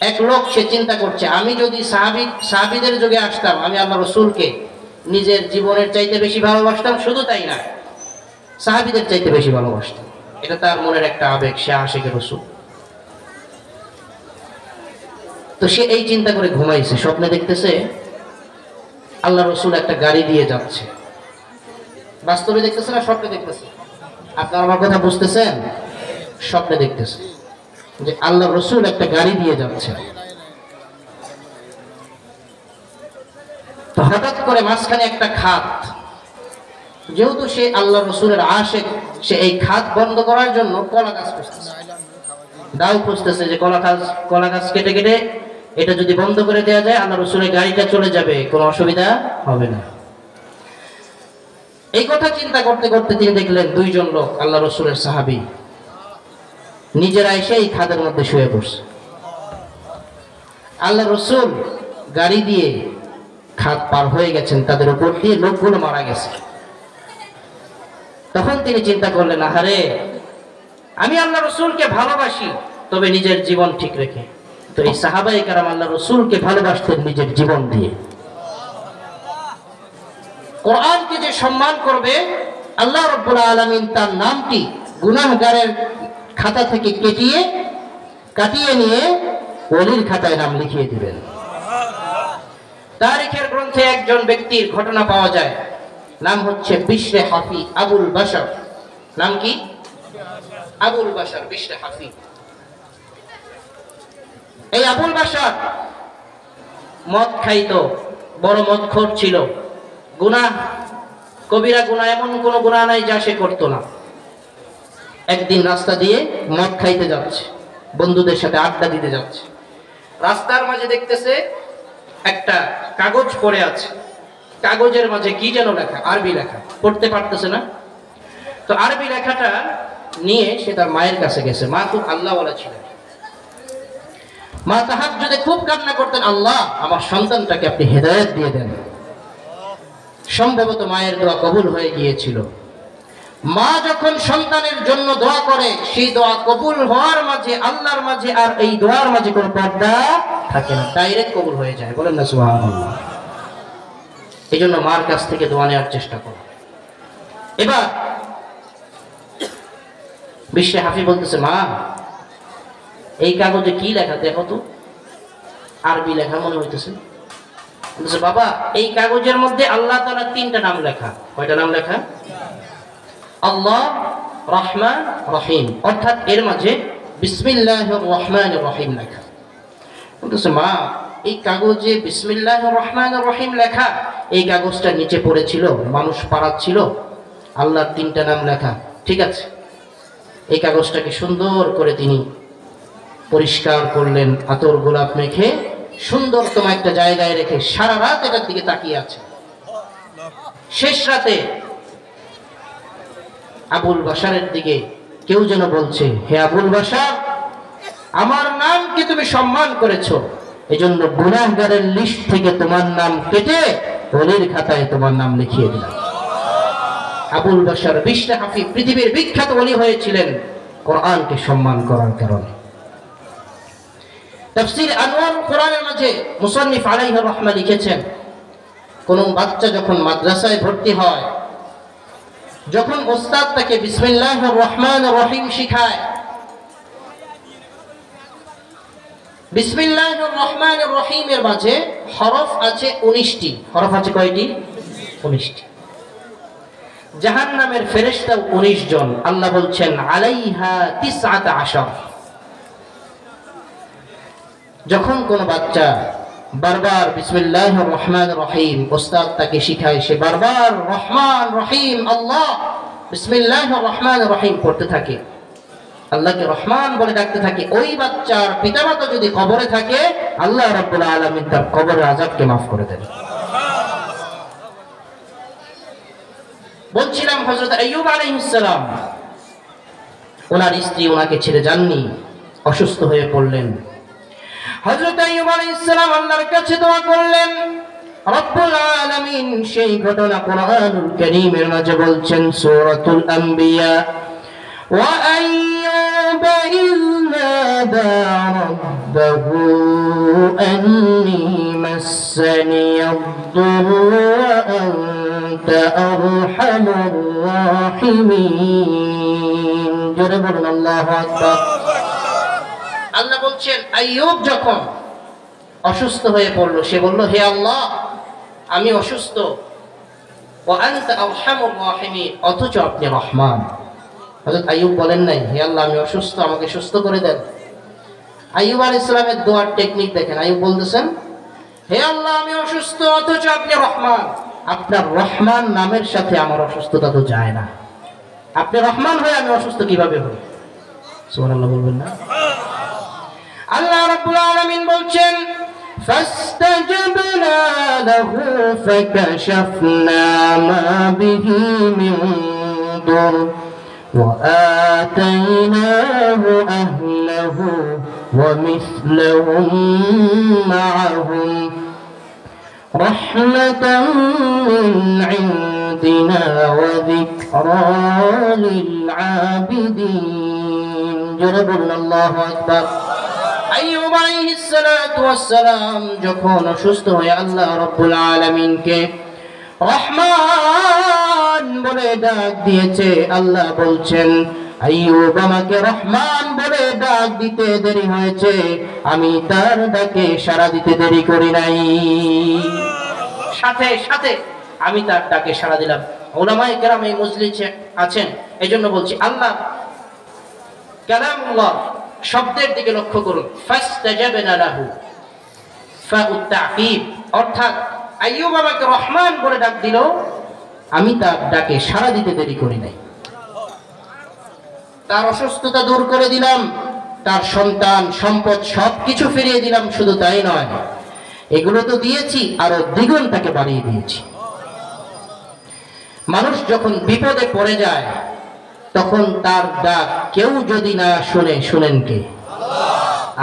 এক লোক, সে চিন্তা করছে আমি যদি সাহাবীদের যুগে আসতাম, আমি আল্লাহ রাসূলকে নিজের জীবনের চাইতে বেশি ভালোবাসতাম। শুধু তাই না, সাহাবীদের চাইতে বেশি ভালোবাসতাম। এটা তার মনের একটা আবেগ, সে আশিকে রাসূল। তো সে এই চিন্তা করে ঘুমাইছে, স্বপ্নে দেখতেছে আল্লাহ রাসূল একটা গাড়ি দিয়ে যাচ্ছে। বাস্তবে দেখতেছে না স্বপ্নে দেখতেছে? আপনারা আমার কথা বুঝতেছেন? স্বপ্নে দেখতেছে যে আল্লাহ রাসূল একটা গাড়ি দিয়ে যাচ্ছে। তো হঠাৎ করে মাঝখানে একটা খাত, যেহেতু সে আল্লাহ রাসূলের আশিক, সে এই খাত বন্ধ করার জন্য কলা গাছ খুঁজতেছে, দাও খুঁজতেছে যে কলা গাছ কেটে কেটে এটা যদি বন্ধ করে দেওয়া যায় আল্লাহ রাসূলের গাড়িটা চলে যাবে, কোনো অসুবিধা হবে না। এই কথা চিন্তা করতে করতে তিনি দেখলেন 2 জন লোক, আল্লাহ রাসূলের সাহাবী, নিজেরা এসে এই খাদের মধ্যে শুয়ে পড়ছে। আল্লাহ রাসূল গাড়ি দিয়ে খাদ পার হয়ে গেছেন, তাদের উপর দিয়ে লোকগুলো মারা গেছে। তখন তিনি চিন্তা করলেন, আহারে, আমি আল্লাহ রাসূলকে ভালোবাসি, তবে নিজের জীবন ঠিক রেখে। তো এই সাহাবায়ে কেরাম আল্লাহ রাসূলকে ভালোবাসতেন নিজের জীবন দিয়ে। কোরআনকে যে সম্মান করবে, আল্লাহ রাব্বুল আলামিন তার নামটি গুনাহগারের খাতা থেকে কাটিয়ে নিয়ে ওলির খাতায় নাম লিখিয়ে দিবেন। তারিখের গ্রন্থে একজন ব্যক্তির ঘটনা পাওয়া যায়, নাম হচ্ছে বিশরে হাফি আবুল বাশার। নাম কি? আবুল বাশার বিশরে হাফি। এই আবুল বাশার মদ খাইতো, বড় মদখোর ছিল। গুনাহ, কবিরা গুনাহ, এমন কোন গুনাহ নাই যা সে করতো না। একদিন রাস্তা দিয়ে মদ খাইতে যাচ্ছে, বন্ধুদের সাথে আড্ডা দিতে যাচ্ছে। রাস্তার মাঝে দেখতেছে একটা কাগজ পড়ে আছে, কাগজের মাঝে কি যেন লেখা, আরবি লেখা, পড়তে পারতেছে না। তো আরবি লেখাটা নিয়ে সে তার মায়ের কাছে গেছে। মা খুব আল্লাহওয়ালা ছিলেন। মা তাহাজ্জুদে খুব কান্না করতেন, আল্লাহ আমার সন্তানটাকে আপনি হেদায়েত দিয়ে দেন। সম্ভবত মায়ের দোয়া কবুল হয়ে গিয়েছিল। মা যখন সন্তানের জন্য দোয়া করে, সেই দোয়া কবুল হওয়ার মাঝে, আল্লাহর মাঝে আর এই দোয়ার মাঝে কোনো পর্দা থাকে না, ডাইরেক্ট কবুল হয়ে যায়। বলেন না সুবহানাল্লাহ। এই জন্য মার কাছ থেকে দোয়া নেওয়ার চেষ্টা করো। এবার বিশ্বে হাফি বলতেছে, মা এই কাগজে কি লেখা দেখো তো, আরবি লেখা মনে হইতেছে। বলতেছে, বাবা এই কাগজের মধ্যে আল্লাহ তাআলার 3টা নাম লেখা। কয়টা নাম লেখা? আল্লাহ, রহমান, রহিম, অর্থাৎ এর মাঝে বিসমিল্লাহির রহমানির রহিম লেখা। বলতেছে, মা এই কাগজে বিসমিল্লাহির রহমানির রহিম লেখা, এই কাগজটা নিচে পড়েছিল, মানুষ পাড়াচ্ছিল, আল্লাহর 3টা নাম লেখা। ঠিক আছে, এই কাগজটাকে সুন্দর করে তিনি পরিষ্কার করলেন, আতর গোলাপ মেখে সুন্দরতম একটা জায়গায় রেখে সারা রাত এটার দিকে তাকিয়ে আছে। শেষ রাতে আবুল বাশারের দিকে কেউ যেন বলছে, হে আবুল বাশার, আমার নামকে তুমি সম্মান করেছো, এজন্য গুনাহগারের লিস্ট থেকে তোমার নাম কেটে ওলির খাতায় তোমার নাম লিখিয়ে দিলাম। আবুল বাশার বিশরা হাফি পৃথিবীর বিখ্যাত ওলি হয়েছিলেন কোরআনকে সম্মান করার কারণে। তাফসীর আনোয়ার কোরআনের মাঝে মুসান্নিফ আলাইহির রাহমা লিখেছেন, কোন বাচ্চা যখন মাদ্রাসায় ভর্তি হয়, যখন ওস্তাদ তাকে বিসমিল্লাহির রহমানির রহিম শিখায়, বিসমিল্লাহির রহমানির রহিমের মাঝে হরফ আছে 19টি। হরফ আছে কয়টি? 19টি। জাহান্নামের ফেরেশতা 19 জন। আল্লাহ বলছেন আলাইহা 19। যখন কোন বাচ্চা বারবার বিসমিল্লাহির রহমানির রহিম ওস্তাদ তাকে শিখায়, সে বারবার রহমান রহিম আল্লাহ বিসমিল্লাহির রহমানির রহিম পড়তে থাকে, আল্লাহকে রহমান বলে ডাকতে থাকে, ওই বাচ্চার পিতামাতা যদি কবরে থাকে, আল্লাহ রাব্বুল আলামিন তার কবরের আযাবকে মাফ করে দেন। বলছিলাম হযরত আইয়ুব আলাইহিস সালাম, ওনার স্ত্রী ওনাকে ছেড়ে যাননি, অসুস্থ হয়ে পড়লেন। হযরত আইয়ুব আলাইহিস সালাম আল্লাহর কাছে দোয়া করলেন। রব্বুল আলামিন সেই ঘটনা কোরআনুল কারীমের মাঝে বলছেন, সূরাতুল আম্বিয়া, ওয়া আইয়ুবা ইয নাদা রাব্বাহু আন্নী মাসসানিয়াদ-দুররু ওয়া আনতা আরহামুর রাহিমিন। জোরে বলুন আল্লাহু আকবার। আল্লাহ বলছেন, আইয়ুব যখন অসুস্থ হয়ে পড়ল, সে বলল, হে আল্লাহ আমি অসুস্থ, ওয়া আনতা আরহামুর রাহিমিন, অথচ আপনি রহমান। হযরত আইয়ুব বলেন নাই, হে আল্লাহ আমি অসুস্থ, আমাকে সুস্থ করে দেন। আইয়ুব আলাইহিস সালামের দোয়ার টেকনিক দেখেন। আইয়ুব বলতেছেন, হে আল্লাহ আমি অসুস্থ, অথচ আপনি রহমান। আপনার রহমান নামের সাথে আমার অসুস্থতা তো যায় না। আপনি রহমান হয়ে আমি অসুস্থ কিভাবে হই? সুবহানাল্লাহ বলবেন না? আল্লাহ রাব্বুল আলামিন বলছেন, ফাস্তাজাবনা লাহু ফাকাশাফনা মা বিহি মিন দুর ওয়া আতাইনাহু আহলাহু ওয়া মিসলাহুম মা'আহুম রাহমাতাম মিন ইনদিনা ওয়া যিকরা লিল আবিদিন। জোরে বলুন আল্লাহু আকবার। আইয়ুব আলাইহিস সালাতু ওয়াস সালাম যখন অসুস্থ হয়ে আল্লাহ রাব্বুল আলামিনকে রহমান বলে ডাক দিয়েছে, আল্লাহ বলছেন, আইয়ুব আমাকে রহমান বলে ডাক দিতে দেরি হয়েছে, আমি তার ডাকে সাড়া দিতে দেরি করি নাই, সাথে সাথে আমি তার ডাকে সাড়া দিলাম। উলামায়ে কেরাম এই মজলিসে আছেন, এজন্য বলছি, আল্লাহ কালামুল্লাহ শব্দের দিকে লক্ষ্য করুন, ফাস্তাজাবনা লাহু, ফাউত তাকিব, অর্থাৎ আইয়ুব আমাকে রহমান বলে ডাক দিল, আমি তার ডাকে সাড়া দিতে দেরি করি নাই। তার অসুস্থতা দূর করে দিলাম, তার সন্তান সম্পদ সবকিছু ফিরিয়ে দিলাম। শুধু তাই নয়, এগুলো তো দিয়েছি, আরো দ্বিগুণ তাকে বাড়িয়ে দিয়েছি। মানুষ যখন বিপদে পড়ে যায় তখন তার ডাক কেউ যদি না শুনে, শুনেন কে?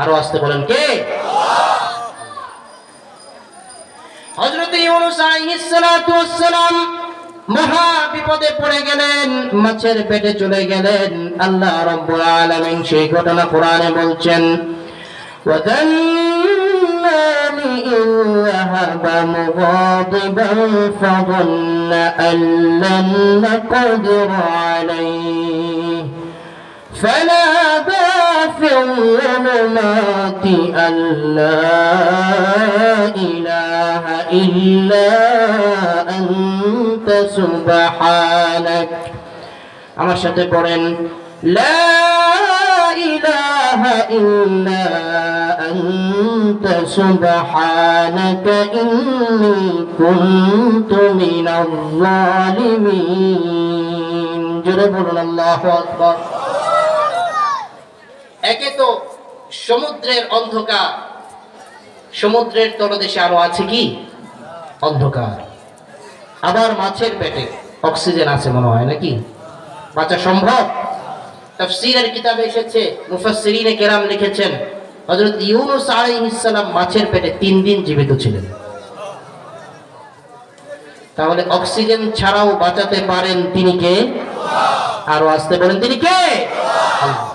আরো আসতে বলেন কে? হযরত ইউনূস আলাইহিস সালাতু ওয়াস সালাম মহা বিপদে পড়ে গেলেন, মাছের পেটে চলে গেলেন। আল্লাহ রাব্বুল আলামিন সেই ঘটনা কোরআনে বলছেন, وَذَنَّانِ إِذْ ذَهَبَ مُغَاضِبًا فَظَنَّ أَن لَّن نَّقْدِرَ عَلَيْهِ فَنَادَىٰ فِي الظُّلُمَاتِ أَن لَّا إِلَٰهَ إِلَّا أَنتَ سُبْحَانَكَ। আমার সাথে পড়েন, لا إله إلا أنت سبحانك إني كنت من الظالمين। জোরে বলুন আল্লাহু আকবার। একে তো সমুদ্রের অন্ধকার, সমুদ্রের তলদেশে আরো আছে কি? অন্ধকার। আবার মাছের পেটে অক্সিজেন আছে মনে হয়, নাকি? বাঁচা সম্ভব? তাফসীরের কিতাবে এসেছে, মুফাসসিরিনে কেরাম লিখেছেন, হযরত ইউনূস আলাইহিস সালাম মাছের পেটে 3 দিন জীবিত ছিলেন। তাহলে অক্সিজেন ছাড়াও বাঁচাতে পারেন তিনি কে? আরো আসতে বলেন, তিনি কে? আল্লাহ।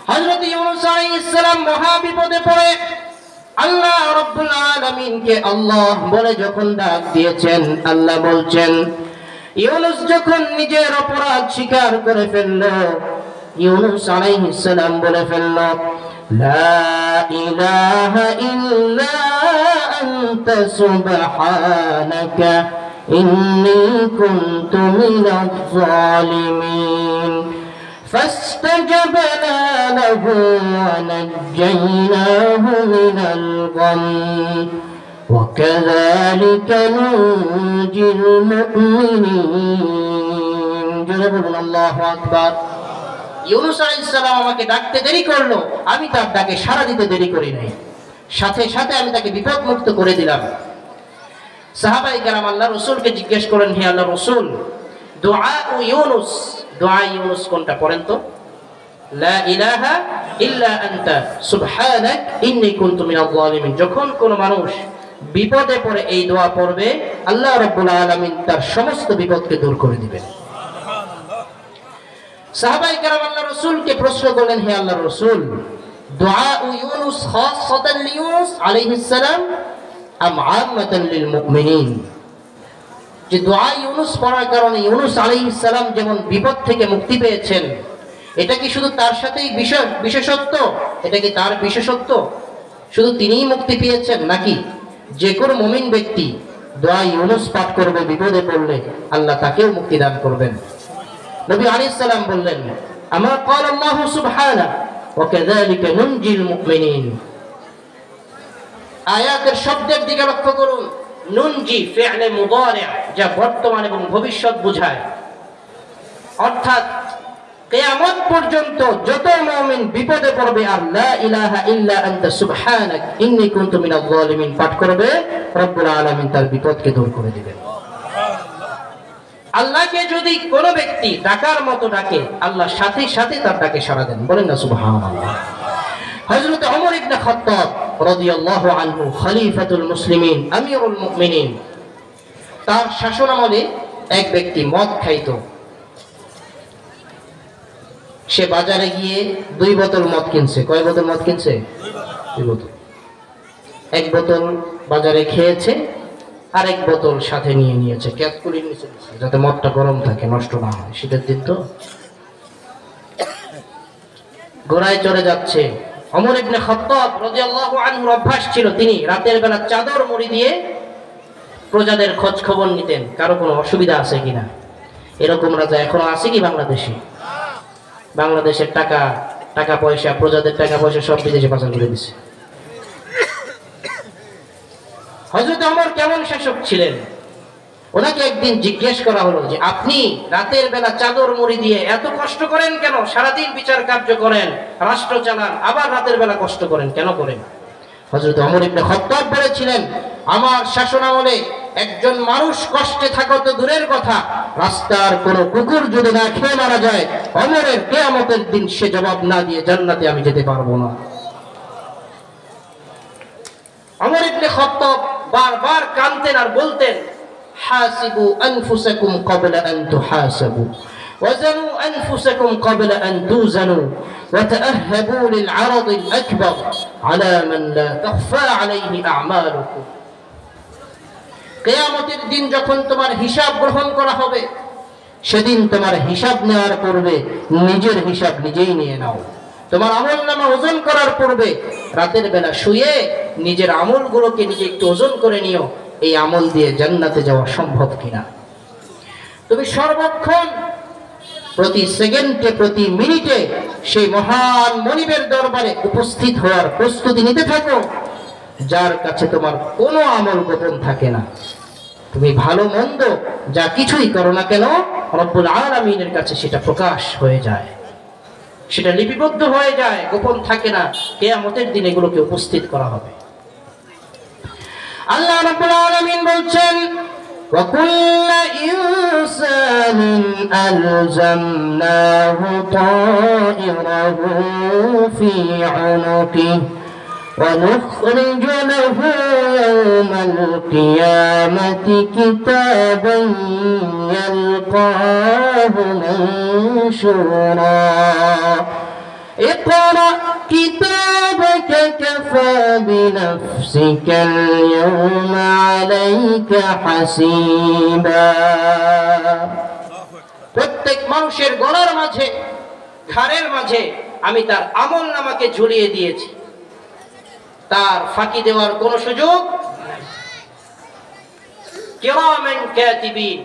হযরত ইউনূস আলাইহিস সালাম মহা বিপদে পড়ে আল্লাহ রাব্বুল আলামিনকে আল্লাহ বলে যখন ডাক দিয়েছেন, আল্লাহ বলছেন, ইউনূস যখন নিজের অপরাধ স্বীকার করে ফেলল, ইউনূস আলাইহিস সালাম বলে ফেলল, লা ইলাহা ইল্লা আনতা সুবহানাকা ইন্নী কুনতু মিনাজ জালিমিন। فاستجبنا له ونجيناه من الغم وكذلك ننجي المؤمنين। جل الله أكبر। ইউনূস আলাইহিস সালাম আমাকে ডাকতে দেরি করলো, আমি তার ডাকে সাড়া দিতে দেরি করি নাই, সাথে সাথে আমি তাকে বিপদ মুক্ত করে দিলাম। সাহাবায়ে কেরাম আল্লাহ রাসূলকে জিজ্ঞেস করেন, হে আল্লাহ রাসূল, দুআ ও ইউনূস, দুআ ইউনূস কোনটা পড়েন তো? লা ইলাহা ইল্লা আনতা সুবহানাক ইন্নী কুনতু মিনাজ জালিমিন। যখন কোন মানুষ বিপদে পড়ে এই দোয়া পড়বে, আল্লাহ রাব্বুল আলামিন তার সমস্ত বিপদকে দূর করে দিবেন। সাহাবায়ে কেরাম আল্লাহ রাসূলকে প্রশ্ন করলেন, হে আল্লাহর রাসূল, দুআ ও ইউনূস খাসসাতান লিইউনূস আলাইহিস সালাম আম আম্মাতান লিল মুমিনিন? যে দোয়া ইউনূস পড়ার কারণে ইউনূস আলাইহিস সালাম যেমন বিপদ থেকে মুক্তি পেয়েছেন, এটা কি শুধু তার সাথেই বিশেষত্ব? এটা কি তার বিশেষত্ব? শুধু তিনিই মুক্তি পেয়েছেন, নাকি যে কোনো মুমিন ব্যক্তি দোয়া ইউনূস পাঠ করবে বিপদে পড়লে আল্লাহ তাকেও মুক্তি দান করবেন? নবী আলাইহিস সালাম বললেন, আমা ক্বাল আল্লাহ সুবহানাহু ওয়া কাযালিকা নুনজিল মুমিনিন। আয়াতের শব্দের দিকে লক্ষ্য করুন। নুনজি ফি'লে মুদারি', যা বর্তমান এবং ভবিষ্যৎ বোঝায়। অর্থাৎ কিয়ামত পর্যন্ত যত মুমিন বিপদে পড়বে আর লা ইলাহা ইল্লা আনতা সুবহানাক ইন্নী কুনতু মিনাজ জালিমিন পাঠ করবে, রব্বুল আলামিন তার বিপদকে দূর করে দিবেন। আল্লাহকে যদি কোনো ব্যক্তি ডাকার মতো ডাকে, আল্লাহ সাথে সাথে তার ডাকে সাড়া দেন। বলেন না সুবহানাল্লাহ। হযরত ওমর ইবনে খাত্তাব রাদিয়াল্লাহু আনহু খলিফাতুল মুসলিমিন, আমিরুল মুমিনিন, তার শাসনামলে এক ব্যক্তি মদ খাইতো। সে বাজারে গিয়ে 2 বোতল মদ কিনছে। কয় বোতল মদ কিনছে? 2 বোতল। 1 বোতল বাজারে খেয়েছে, আর 1 বোতল সাথে নিয়ে নিয়েছে, ক্যাপ করে নিয়েছে যাতে মদটা গরম থাকে, নষ্ট না হয়। শীতের দিন তো। ঘোড়ায় চড়ে যাচ্ছে। ওমর ইবনে খাত্তাব রাদিয়াল্লাহু আনহুর অভ্যাস ছিল, তিনি রাতের বেলা চাদর মুড়ি দিয়ে প্রজাদের খোঁজ খবর নিতেন, কারো কোনো অসুবিধা আছে কিনা। এরকম রাজা এখনো আছে কি বাংলাদেশে? বাংলাদেশের টাকা পয়সা, প্রজাদের টাকা পয়সা সব বিদেশে পাচার করে দিচ্ছে। হযরত ওমর কেমন শাসক ছিলেন? ওনাকে একদিন জিজ্ঞেস করা হলো যে আপনি রাতের বেলা চাদর মুড়ি দিয়ে এত কষ্ট করেন কেন? সারাদিন বিচার কার্য করেন, রাষ্ট্র চালান, আবার রাতের বেলা কষ্ট করেন, কেন করেন? হযরত ওমর ইবনে খাত্তাব বলেছিলেন, আমার শাসনামলে একজন মানুষ কষ্টে থাকা তো দূরের কথা, রাস্তার কোনো কুকুর যদি না খেয়ে মারা যায়, ওমরের কিয়ামতের দিন সে জবাব না দিয়ে জান্নাতে আমি যেতে পারবো না। ওমর ইবনে খাত্তাব বারবার কাঁদতেন আর বলতেন, হাসিবু আনফুসাকুম ক্বাবলা আন তুহাসাবু ওয়াজানু আনফুসাকুম ক্বাবলা আন তুজানু ওয়া তাআহহাবু লিল আরাদিল আকবার আলা মান লা তাখফা আলাইহি আমালুকুম। কিয়ামতের দিন যখন তোমার হিসাব গ্রহণ করা হবে, সেদিন তোমার হিসাব নেওয়ার পূর্বে নিজের হিসাব নিজেই নিয়ে নাও। তোমার আমলনামা ওজন করার পূর্বে রাতের বেলা শুয়ে নিজের আমলগুলোকে নিজে একটু ওজন করে নিও, এই আমল দিয়ে জান্নাতে যাওয়া সম্ভব কিনা। তুমি সর্বক্ষণ প্রতি সেকেন্ডে প্রতি মিনিটে সেই মহান মনিবের দরবারে উপস্থিত হওয়ার প্রস্তুতি নিতে থাকো, যার কাছে তোমার কোনো আমল গোপন থাকে না। তুমি ভালো মন্দ যা কিছুই করো না কেন, রব্বুল আলামিনের কাছে সেটা প্রকাশ হয়ে যায়, সেটা লিপিবদ্ধ হয়ে যায়, গোপন থাকে না। কিয়ামতের দিন এগুলোকে উপস্থিত করা হবে। আল্লাহ রাব্বুল আলামিন বলছেন, ওয়া কুল্লু ইনসানিন আলজামনাহু তায়িরাহু ফি উনুকিহি ওয়া নুখরিজু লাহু ইয়াওমাল কিয়ামাতি কিতাবান ইয়ালকাহু মানশুরা اقرأ كتابك كفى بنفسك اليوم عليك حسيبا। প্রত্যেক মানুষের গলার মাঝে, ঘাড়ের মাঝে আমি তার আমলনামাকে ঝুলিয়ে দিয়েছি, তার ফাঁকি দেওয়ার কোনো সুযোগ নাই। কিরামান কাতিবিন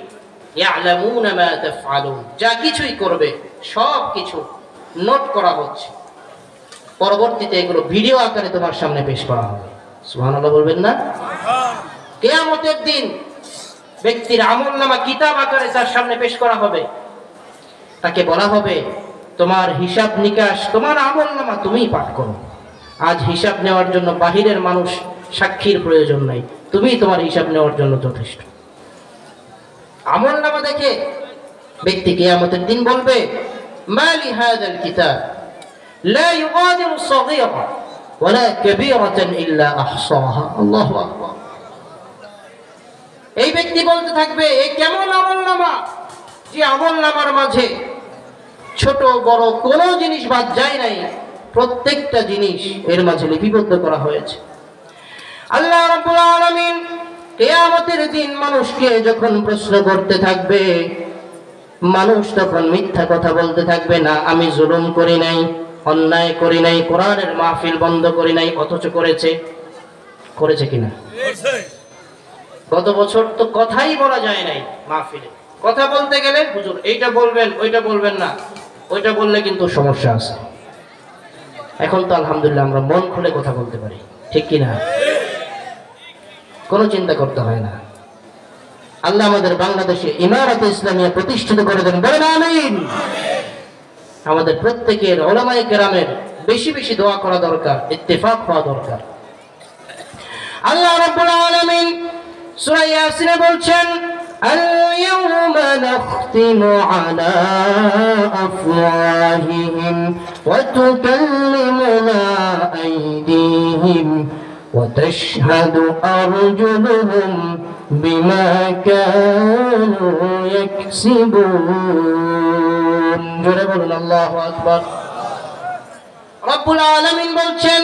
ইয়ালামুনা মা তাফআলুন, যা কিছুই করবে সব কিছু নোট করা হচ্ছে, পরবর্তীতে এগুলো ভিডিও আকারে তোমার সামনে পেশ করা হবে। সুবহানাল্লাহ বলবেন না? কিয়ামতের দিন ব্যক্তির আমলনামা কিতাব আকারে তার সামনে পেশ করা হবে। তাকে বলা হবে, তোমার হিসাব নিকাশ, তোমার আমলনামা তুমিই পাঠ করো। আজ হিসাব নেওয়ার জন্য বাহিরের মানুষ সাক্ষীর প্রয়োজন নাই, তুমিই তোমার হিসাব নেওয়ার জন্য যথেষ্ট। আমলনামা দেখে ব্যক্তি কিয়ামতের দিন বলবে, মা লিহাযাল কিতাব লা ইউগাদিরু সাগীরা ওয়ালা কাবীরাতান ইল্লা আহসাহা। আল্লাহু আকবার। এই ব্যক্তি বলতে থাকবে, এই কেমন আমলনামা, যে আমলনামার মাঝে ছোট বড় কোনো জিনিস বাদ যায় নাই, প্রত্যেকটা জিনিস এর মাঝে লিপিবদ্ধ করা হয়েছে। আল্লাহ রাব্বুল আলামিন কিয়ামতের দিন মানুষকে যখন প্রশ্ন করতে থাকবে, মানুষ তখন মিথ্যা কথা বলতে থাকবে, না আমি জুলুম করি নাই, অন্যায় করি নাই, কোরআনের মাহফিল বন্ধ করি নাই, অথচ করেছে কিনা? গত বছর তো কথাই বলা যায় নাই মাহফিলে। কথা বলতে গেলে হুজুর এইটা বলবেন, ওইটা বলবেন না, ওইটা বললে কিন্তু সমস্যা আছে। এখন তো আলহামদুলিল্লাহ আমরা মন খুলে কথা বলতে পারি, ঠিক কিনা? কোনো চিন্তা করতে হয় না। আল্লাহ আমাদের বাংলাদেশে ইমারতে ইসলামিয়া প্রতিষ্ঠিত করে দেন, বলেন আমিন। আমাদের প্রত্যেকের উলামায়ে কেরামের বেশি বেশি দোয়া করা দরকার, ইত্তেফাক হওয়া দরকার। আল্লাহ রাব্বুল আলামিন সূরা ইয়াসিনে বলছেন, اليوم نختم على أفواههم وتكلمنا أيديهم وتشهد أرجلهم بما كانوا يكسبون। জোরে বলুন আল্লাহু আকবার। রব্বুল আলামিন বলছেন,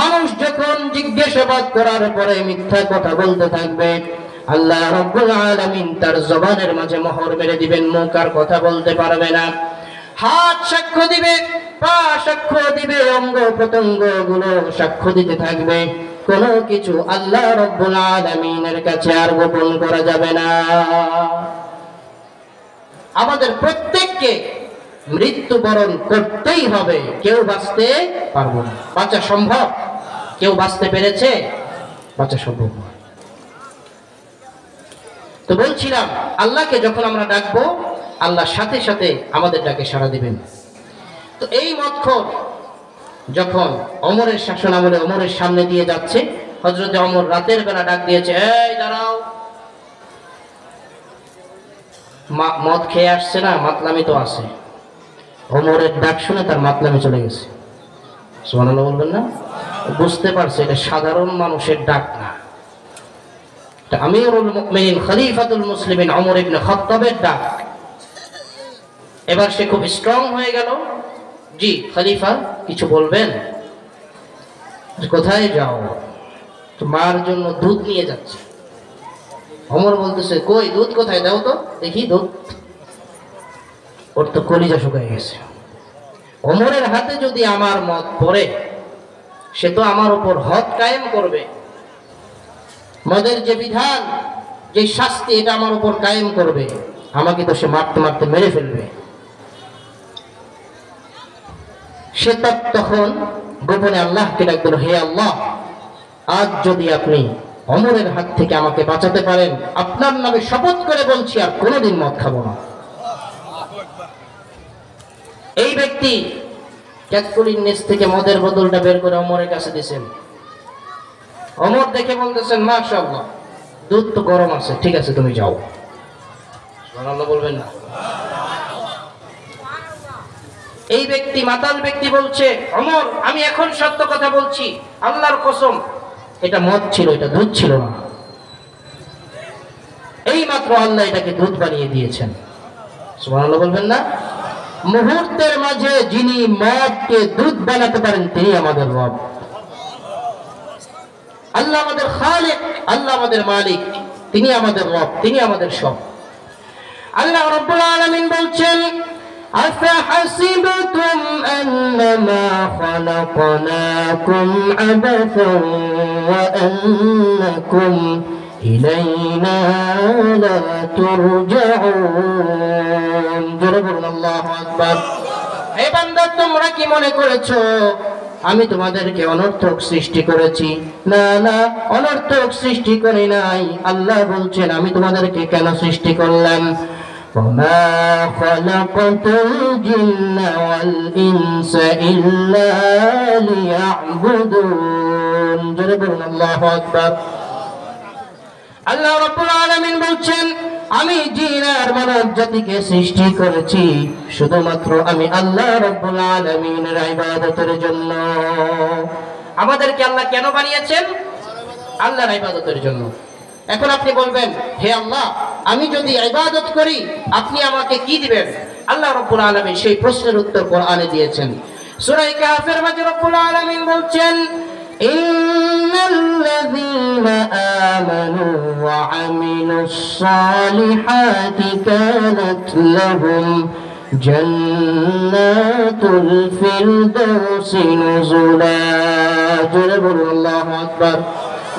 মানুষ যখন জিজ্ঞাসাবাদ করার পরে মিথ্যা কথা বলতে থাকবে, আল্লাহ রাব্বুল আলামিন তার জবানের মাঝে মোহর মেরে দিবেন, মুখ আর কথা বলতে পারবে না। হাত সাক্ষ্য দিবে, পা সাক্ষ্য দিবে, অঙ্গ প্রত্যঙ্গ গুলো সাক্ষ্য দিতে থাকবে। কোনো কিছু আল্লাহ রাব্বুল আলামিনের কাছে আর গোপন করা যাবে না। আমাদের প্রত্যেককে মৃত্যুবরণ করতেই হবে, কেউ বাঁচতে পারবো না। বাঁচা সম্ভব? কেউ বাঁচতে পেরেছে? বাঁচা সম্ভব না। তো বলছিলাম, আল্লাহকে যখন আমরা ডাকবো, আল্লাহ সাথে সাথে আমাদের ডাকে সাড়া দিবেন। তো এই মদখোর যখন ওমরের শাসন আমলে ওমরের সামনে দিয়ে যাচ্ছে, হযরত ওমর রাতের বেলা ডাক দিয়েছে, এই দাঁড়াও, মদ খেয়ে আসছে না, মাতলামি তো আছে। ওমরের ডাক শুনে তার মাতলামি চলে গেছে। সুবহানাল্লাহ বলবেন না? বুঝতে পারছে এটা সাধারণ মানুষের ডাক না, এটা আমিরুল মুমিনিন খলিফাতুল মুসলিমিন ওমর ইবনে খাত্তাবের ডাক। এবার সে খুব স্ট্রং হয়ে গেল। জি খলিফা, কিছু বলবেন? কোথায় যাও? তো মার জন্য দুধ নিয়ে যাচ্ছে। ওমর বলতেছে, কই দুধ কোথায়, দাও তো দেখি দুধ। ওর তো কলিজা শুকায় গেছে। ওমরের হাতে যদি আমার মত পড়ে, সে তো আমার উপর হদ কায়েম করবে, মদের যে বিধান, যে শাস্তি, এটা আমার উপর কায়েম করবে। আমাকে তো সে মারতে মারতে মেরে ফেলবে। সে তখন গোপনে আল্লাহকে ডাক দিল, হে আল্লাহ, আজ যদি আপনি ওমরের হাত থেকে আমাকে বাঁচাতে পারেন, আপনার নামে শপথ করে বলছি আর কোনোদিন মদ খাবো না। এই ব্যক্তি ক্যাটকুলির নিচ থেকে মদের বোতলটা বের করে ওমরের কাছে দিয়েছেন। ওমর দেখে বলতেছেন, মাশাআল্লাহ, দুধ তো গরম আছে, ঠিক আছে তুমি যাও। সুবহানাল্লাহ বলবেন না? এই ব্যক্তি মাতাল ব্যক্তি বলছে, ওমর আমি এখন সত্য কথা বলছি, আল্লাহর কসম, এটা মদ ছিল, এটা দুধ ছিল না। এই মাত্র আল্লাহ এটাকে দুধ বানিয়ে দিয়েছেন। সুবহানাল্লাহ বলবেন না? মুহূর্তের মাঝে যিনি মদকে দুধ বানাতে পারেন, তিনি আমাদের রব। আল্লাহ আমাদের খালিক, আল্লাহ আমাদের মালিক, তিনি আমাদের রব, তিনি আমাদের সব। আল্লাহ রাব্বুল আলামিন বলছেন, أفحسبتم أنما خلقناكم عبثا وأنكم إلينا لا ترجعون جربنا الله أكبر হে বান্দা, তোমরা কি মনে করেছো আমি তোমাদেরকে অনর্থক সৃষ্টি করেছি? না না, অনর্থক সৃষ্টি করি নাই। আল্লাহ বলছেন, আমি তোমাদেরকে কেন সৃষ্টি করলাম? وما خلقت الجن والإنس إلا ليعبدون جربنا الله أكبر আল্লাহ রাব্বুল আলামিন বলছেন, আমি জিন আর মানব জাতিকে সৃষ্টি করেছি শুধুমাত্র আমি আল্লাহ রাব্বুল আলামিনের ইবাদতের জন্য। আমাদেরকে আল্লাহ কেন বানিয়েছেন? আল্লাহর ইবাদতের জন্য। এখন আপনি বলবেন, হে আল্লাহ, আমি যদি ইবাদত করি আপনি আমাকে কি দিবেন? আল্লাহ রাব্বুল আলামিন সেই প্রশ্নের উত্তর কোরআনে দিয়েছেন। সূরা কাফের মাঝে রাব্বুল আলামিন বলছেন, ইন্নাল্লাযীনা আমানু ওয়া আমিলুস সালিহাতি কানাত লাহুম জান্নাতুল ফিরদাউসি নুজুলা। জোরে বলুন আল্লাহু আকবার।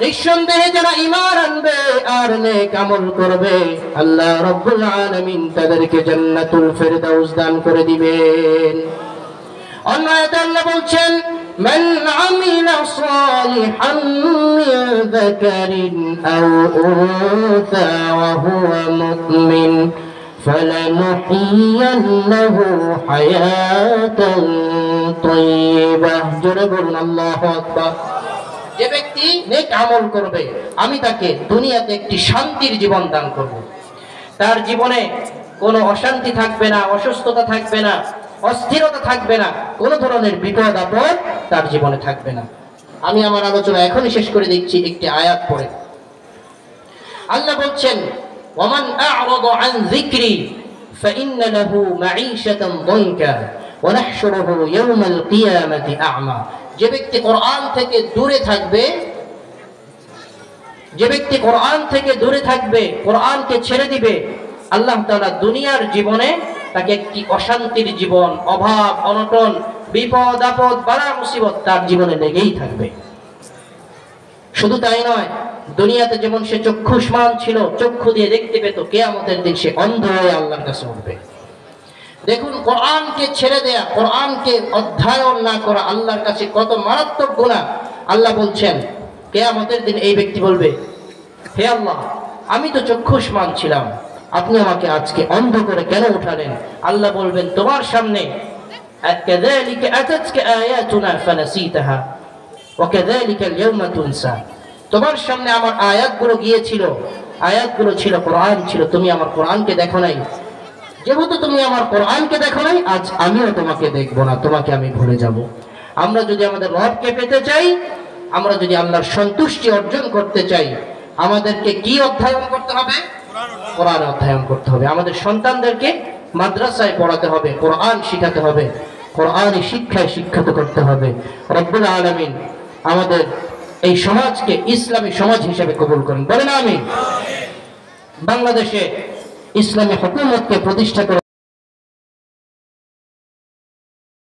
নিঃসন্দেহে যারা ঈমান আনবে আর নেক আমল করবে, আল্লাহ রাব্বুল আলামিন তাদেরকে জান্নাতুল ফিরদাউস দান করে দিবেন। অন্য আয়াতে আল্লাহ বলছেন, মান আমিলা সালিহান মিন যাকারিন আও উনসা ওয়া হুয়া মুমিন ফালানুহইয়ান্নাহু হায়াতান তাইয়্যিবাহ। জোরে বলুন আল্লাহু আকবার। যে ব্যক্তি নেক আমল করবে, আমি তাকে দুনিয়াতে একটি শান্তির জীবন দান করব। তার জীবনে কোনো অশান্তি থাকবে না, অসুস্থতা থাকবে না, অস্থিরতা থাকবে না, কোনো ধরনের বিপদ আপদ তার জীবনে থাকবে না। আমি আমার আলোচনা এখনই শেষ করে দিচ্ছি একটি আয়াত পড়ে। আল্লাহ বলছেন, ওয়ামান আ'রাদা আন যিকরি ফাইন্না লাহু মাঈশাতান দানকা ওয়া নাহশুরুহু ইয়াওমাল কিয়ামাতি আ'মা। যে ব্যক্তি কোরআন থেকে দূরে থাকবে, যে ব্যক্তি কোরআন থেকে দূরে থাকবে, কোরআনকে ছেড়ে দিবে, আল্লাহ তাআলা দুনিয়ার জীবনে তাকে একটি অশান্তির জীবন, অভাব অনটন, বিপদ আপদ, বালা মুসিবত তার জীবনে লেগেই থাকবে। শুধু তাই নয়, দুনিয়াতে যেমন সে চক্ষুষ্মান ছিল, চক্ষু দিয়ে দেখতে পেত, কিয়ামতের দিন সে অন্ধ হয়ে আল্লাহর কাছে উঠবে। দেখুন, কোরআনকে ছেড়ে দেয়া, কোরআনকে অধ্যয়ন না করা আল্লাহর কাছে কত মারাত্মক গুনাহ। আল্লাহ বলছেন কিয়ামতের দিন এই ব্যক্তি বলবে, হে আল্লাহ, আমি তো চক্ষুষ্মান ছিলাম, আপনি আমাকে আজকে অন্ধ করে কেন উঠালেন? আল্লাহ বলবেন, তোমার সামনে কাযালিকা আতাতকা আয়াতুনা ফানাসিতাহা ওয়া কাযালিকা আল-ইয়াওমা তুনসা, তোমার সামনে আমার আয়াতগুলো গিয়েছিল, আয়াতগুলো ছিল, কোরআন ছিল, তুমি আমার কোরআনকে দেখো নাই। যেহেতু তুমি আমার কোরআনকে দেখো নাই, আজ আমিও তোমাকে দেখবো না, তোমাকে আমি ভুলে যাব। আমরা যদি আমাদের রবকে পেতে চাই, আমরা যদি আল্লাহর সন্তুষ্টি অর্জন করতে চাই, আমাদেরকে কি অধ্যয়ন করতে হবে? কোরআন অধ্যয়ন করতে হবে। আমাদের সন্তানদেরকে মাদ্রাসায় পড়াতে হবে, কোরআন শিখাতে হবে, কোরআনি শিক্ষায় শিক্ষিত করতে হবে। রব্বুল আলামিন আমাদের এই সমাজকে ইসলামী সমাজ হিসেবে কবুল করেন, বলেন আমিন। বাংলাদেশে ইসলামী হুকুমতকে প্রতিষ্ঠা করে